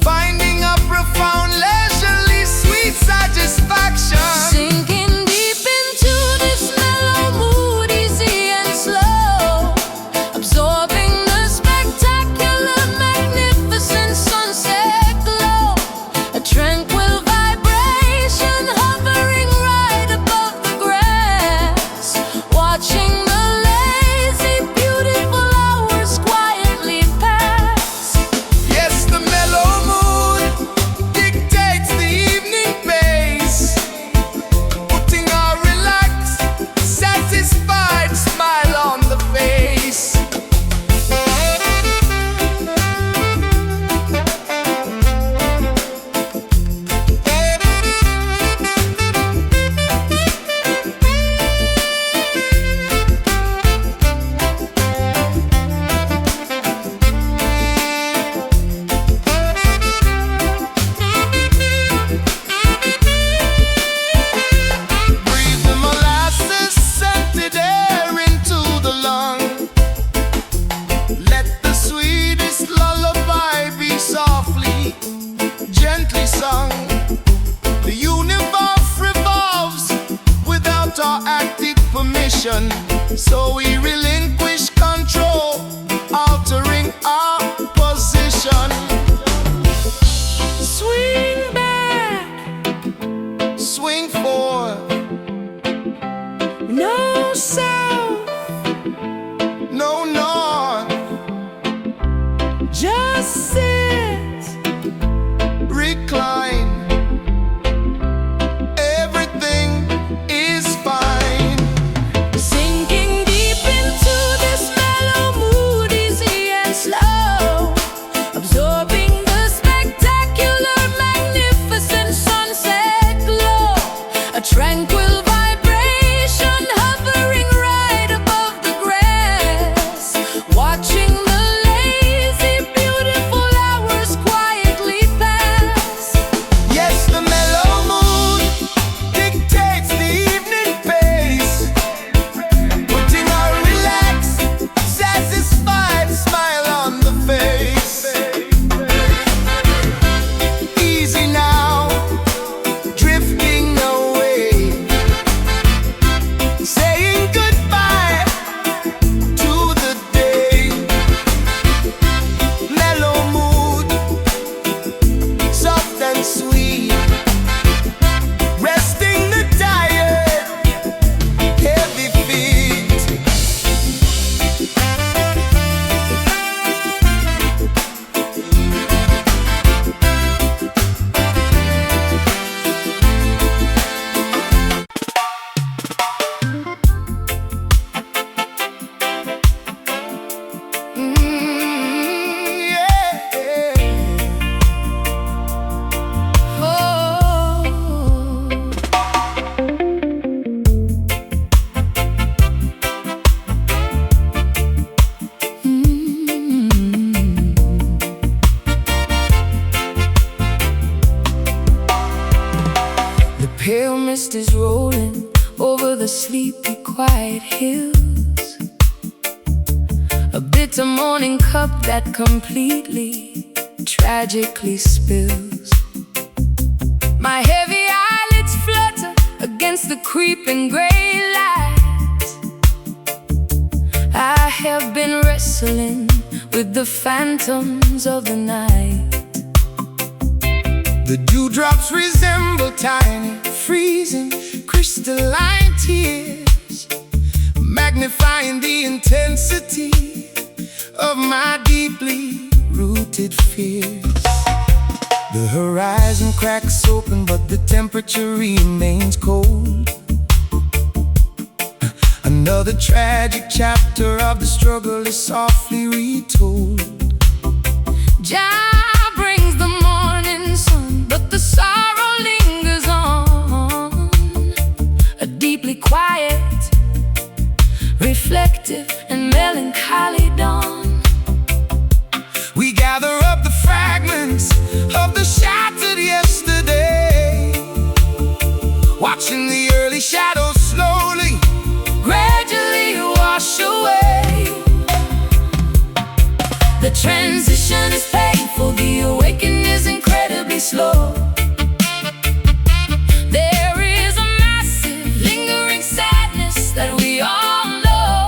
Finding a profound, leisurely, sweet satisfaction. Sinking deep into this mellow mood, easy and slow, absorbing the spectacular, magnificent sunset glow. A tranquil vibration hovering right above the grass, watching the lazy, beautiful hours quietly pass. Yes, the mellow mood dictates the evening pace, putting a relaxed, satisfied smile on the face. Breathe the molasses scented air into the lung. Let the sweetest lullaby be softly, gently sung. The universe revolves without our active permission, so we relinquish control, altering our position. Swing back, swing forward. No sound, No north, just sit. recline. Everything is fine. Sinking deep into this mellow mood, easy and slow, absorbing the spectacular, magnificent sunset glow. A tranquil vibration hovering right above the grass, watching the lazy, beautiful hours quietly pass. Yes, the mellow mood dictates the evening pace, putting a relaxed, satisfied smile on the face. Easy now, drifting away, saying goodbye to the day. Mellow mood, soft and sweet, resting the tired, heavy feet. The pale mist is rolling over the sleepy, quiet hills. A bitter morning cup that completely, tragically spills. My heavy eyelids flutter against the creeping gray light I have been wrestling with the phantoms of the night. The dewdrops resemble tiny, freezing, crystalline tears, magnifying the intensity of my deeply rooted fears. The horizon cracks open, but the temperature remains cold. Another tragic chapter of the struggle is softly retold. Jah brings the morning sun, but the sorrow lingers on. A deeply quiet, reflective, and melancholy dawn. We gather up the fragments of the shattered yesterday, watching the early shadows slowly, gradually wash away. The transition is painful, the awakening is incredibly slow. There is a massive, lingering sadness that we all know.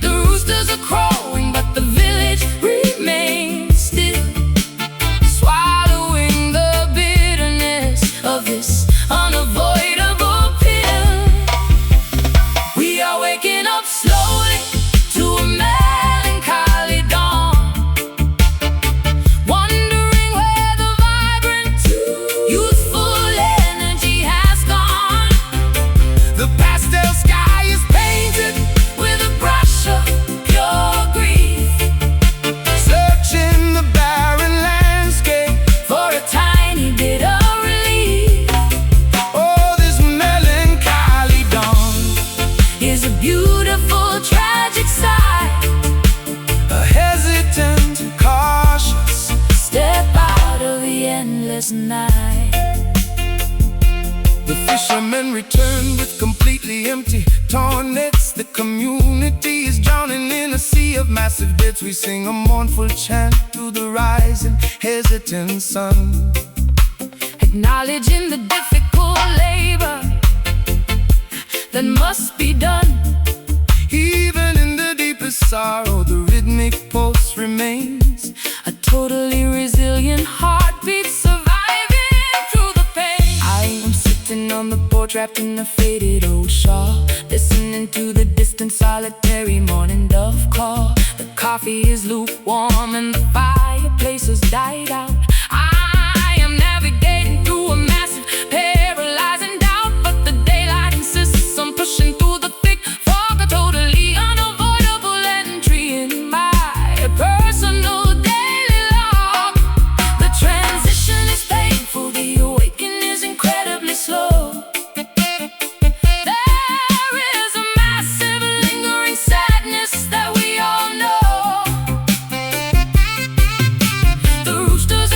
The roosters are crowing, but the village remains still, swallowing the bitterness of this unavoidable pill. We are waking up slowly to a melancholy dawn, wondering where the vibrant, youthful energy has gone. the pastel sky is painted With a brush of pure grief, searching the barren landscape. for a tiny bit of relief, Oh, this melancholy dawn, is a beautiful, tragic sight. a hesitant, cautious Step out of the endless night. The fishermen return with completely empty torn nets. The community is drowning in a sea of massive deaths. We sing a mournful chant to the rising, hesitant sun. Acknowledging the difficult labor that must be done. Even in the deepest sorrow, the rhythmic pulse remains. A totally resilient heartbeat surviving through the pain. I am sitting on the porch wrapped in a faded old shawl, listening to the distant solitary morning dove call. The coffee is lukewarm and the fireplace has died out. I am navigating through a massive, paralyzing doubt, but the daylight insists on pushing through the thick fog, a totally unavoidable entry in my personal daily log. The transition is painful, the awakening is incredibly slow. There is a massive, lingering sadness that we all know. The roosters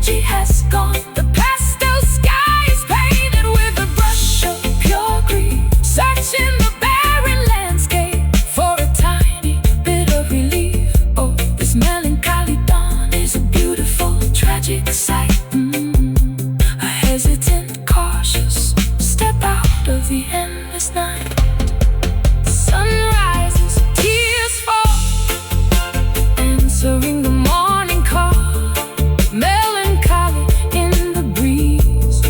energy has gone. The pastel sky is painted with a brush of pure green, searching the barren landscape for a tiny bit of relief. Oh, this melancholy dawn is a beautiful, tragic sight. A hesitant, cautious step out of the endless night. Sun rises, tears fall, answering the morning call. Melancholy in the breeze,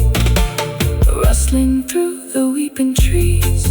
rustling through the weeping trees.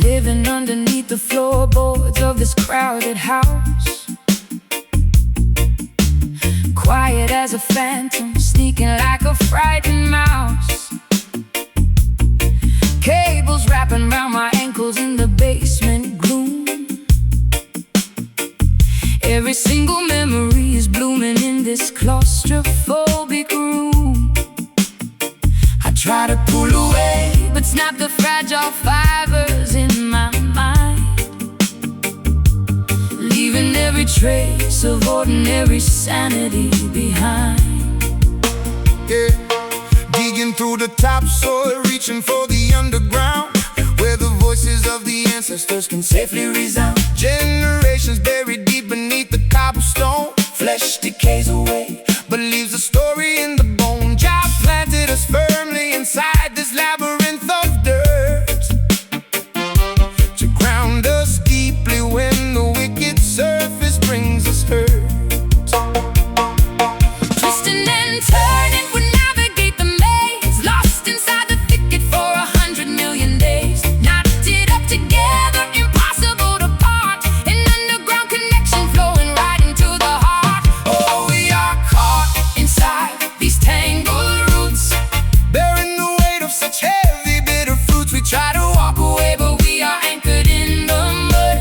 Living underneath the floorboards of this crowded house, quiet as a phantom, sneaking like a frightened mouse. Cables wrapping around my ankles in the basement gloom. Every single memory is blooming in this claustrophobic room. I try to pull away, but snap the fragile fibers in my mind, leaving every trace of ordinary sanity behind. Yeah, digging through the topsoil, reaching for the underground, where the voices of the ancestors can safely resound. Generations buried deep beneath the cobblestone. Flesh decays away, but leaves a story in the bone. Job planted us firmly inside this labyrinth of dirt, to ground us deeply when the wicked surface brings us hurt. Twisting and turning, we navigate the maze, lost inside the thicket for 100 million days. Knotted up together, impossible to part, an underground connection flowing right into the heart. Oh, we are caught Inside these tangled roots, bearing the weight of such heavy, bitter fruits. We try to walk away, but we are anchored in the mud.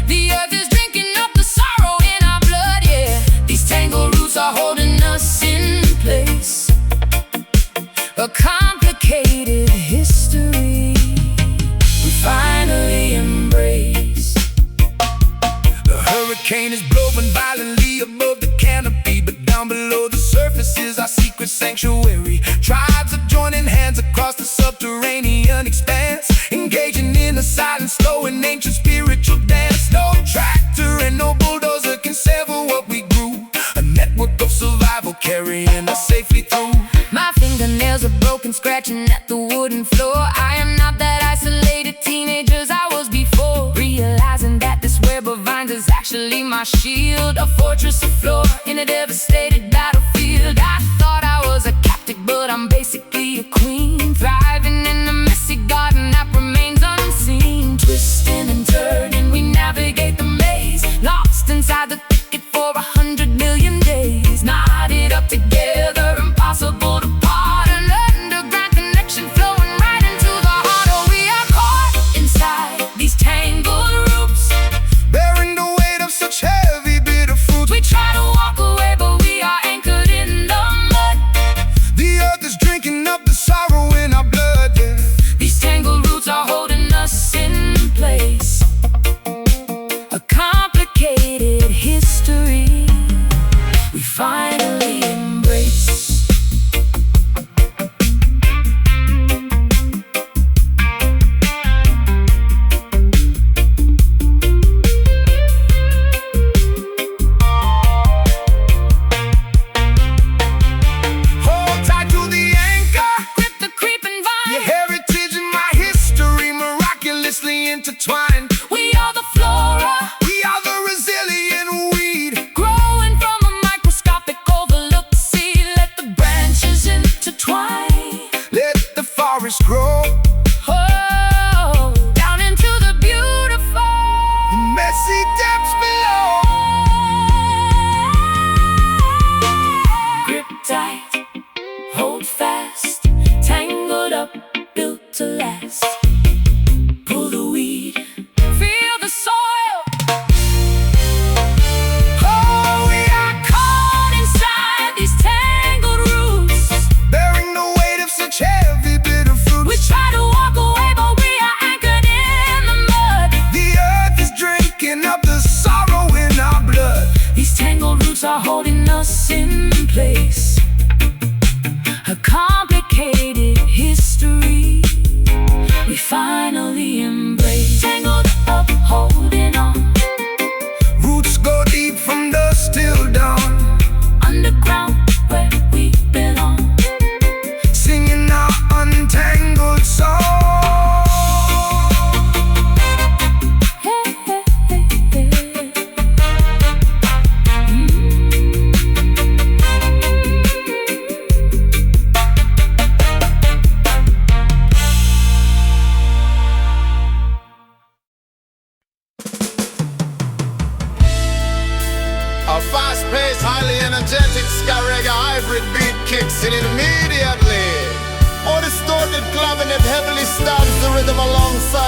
The earth is drinking up the sorrow in our blood, yeah. These tangled roots are holding us in place. A complicated history we finally embrace. the hurricane is blowing violently above the canopy, but down below the surface is our secret sanctuary. Tribes are joining hands across the subterranean expanse, engaging in a silent, slow and ancient spiritual dance. No tractor and no bulldozer can sever what we grew, a network of survival carrying us safely through. My fingernails are broken, scratching at the wooden floor. I am not that isolated teenager as I was before, realizing that this web of vines is actually my shield, a fortress afloor in a devastated battlefield. I thought I was a captive, but I'm basically a queen, thriving in a messy garden that remains unseen. Twisting and turning, we navigate the maze, lost inside the thicket for 100 million days. Knotted up together, impossible to part, an underground connection flowing right into the heart. Oh, we are caught inside these tangled roots, Bearing the weight of such heavy, bitter fruits. we try to walk away, but we are anchored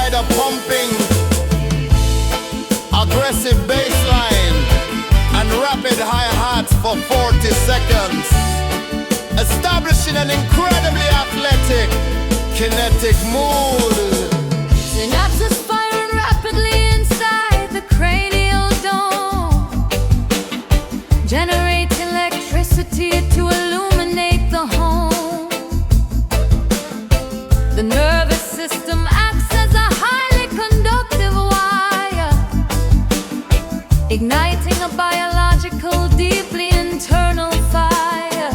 provide a pumping, aggressive bassline and rapid hi-hats for 40 seconds, establishing an incredibly athletic, kinetic mood. Synapses firing rapidly inside the cranial dome, generate electricity to illuminate the home. The nervous system acts as a highly conductive wire, igniting a biological, deeply internal fire.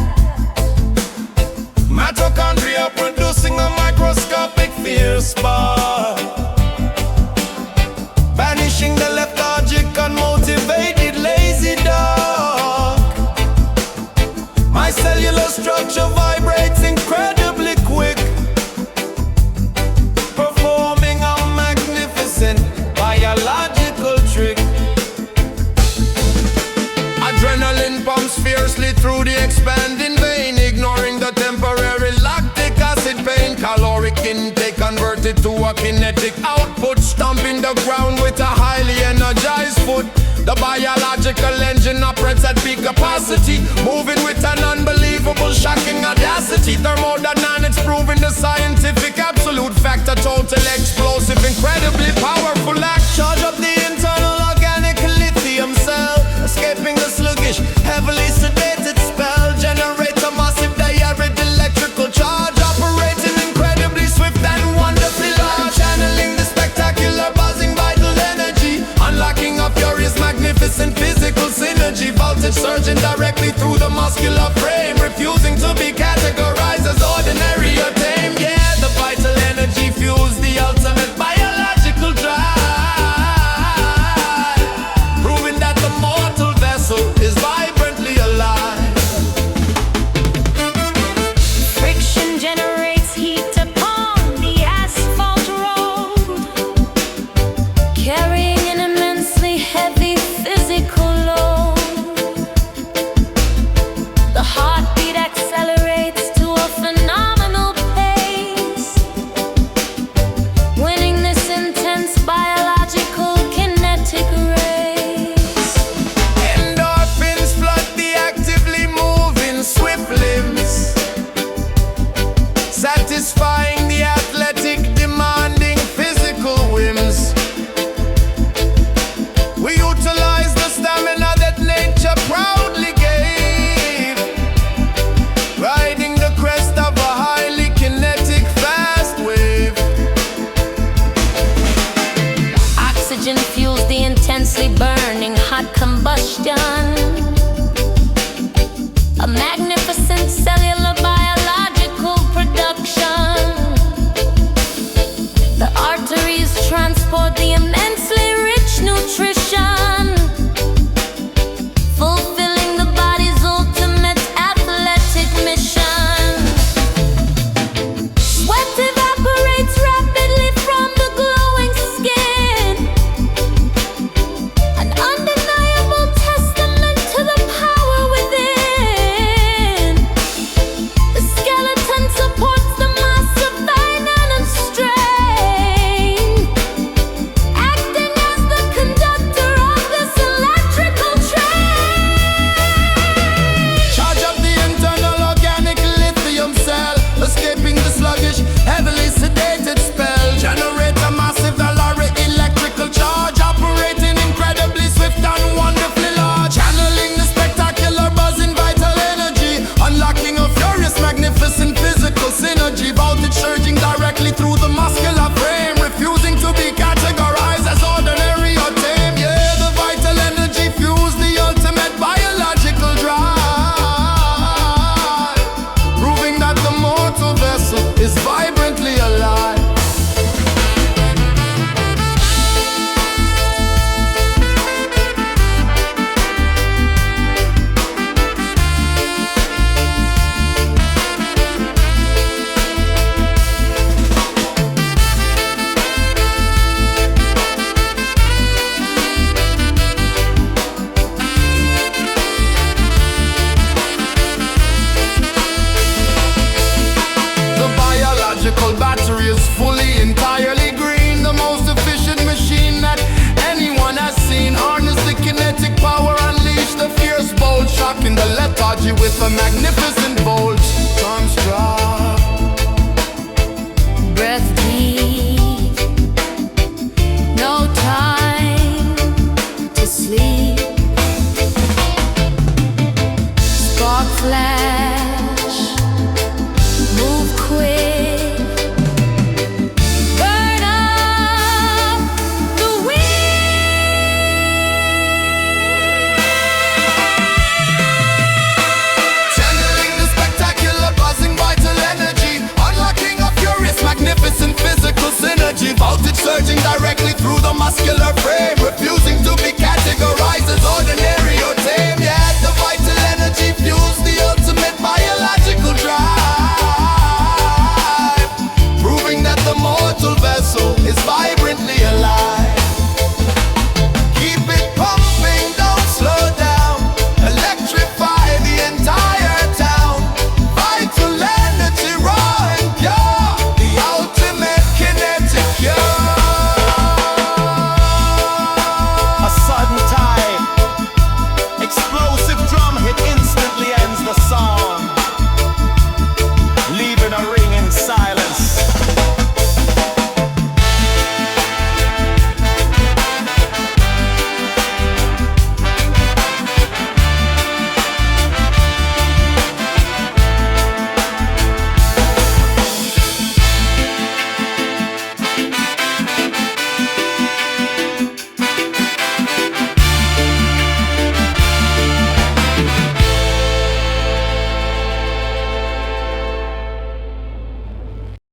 Mitochondria producing a microscopic fear spark, banishing the lethargic, unmotivated, lazy dog. My cellular structure vibrates incredibly quick, performing a magnificent biological trick. Adrenaline pumps fiercely through the expanding vein, ignoring the temporary lactic acid pain. Caloric intake converted to a kinetic output, stomping the ground with a highly energized foot. The biological engine operates at peak capacity, moving with an unbelievable, shocking audacity. Thermodynamics proving the scientific absolute fact, a total explosive, incredibly powerful act. Charge up the internal organic lithium cell, escaping the sluggish, heavily sedated spell. Generate a massive diarrhea electrical charge, operating incredibly swift and wonderfully large. Channeling the spectacular buzzing vital energy, unlocking a furious magnificent physical synergy. Voltage surging directly through the muscular frame, refusing to be categorized as ordinary or tame. Yeah, the vital energy fuels the ultimate biological drive, proving that the mortal vessel is vibrantly alive. Friction generates heat upon the asphalt road, carrying an immensely heavy physical load. The heartbeat accelerates to a phenomenal pace, winning this intense biological kinetic race. Endorphins flood the actively moving swift limbs, satisfying the athletic, demanding physical whims. We utilize the stamina that nature proudly gave, riding the crest of a highly kinetic fast wave. Oxygen fuels the intensely burning hot combustion, a magnificent cellular biological production. The arteries transport the immensely rich nutrition, fulfilling the body's ultimate athletic mission. Sweat evaporates rapidly from the glowing skin, an undeniable testimony the lethargy with a magnificent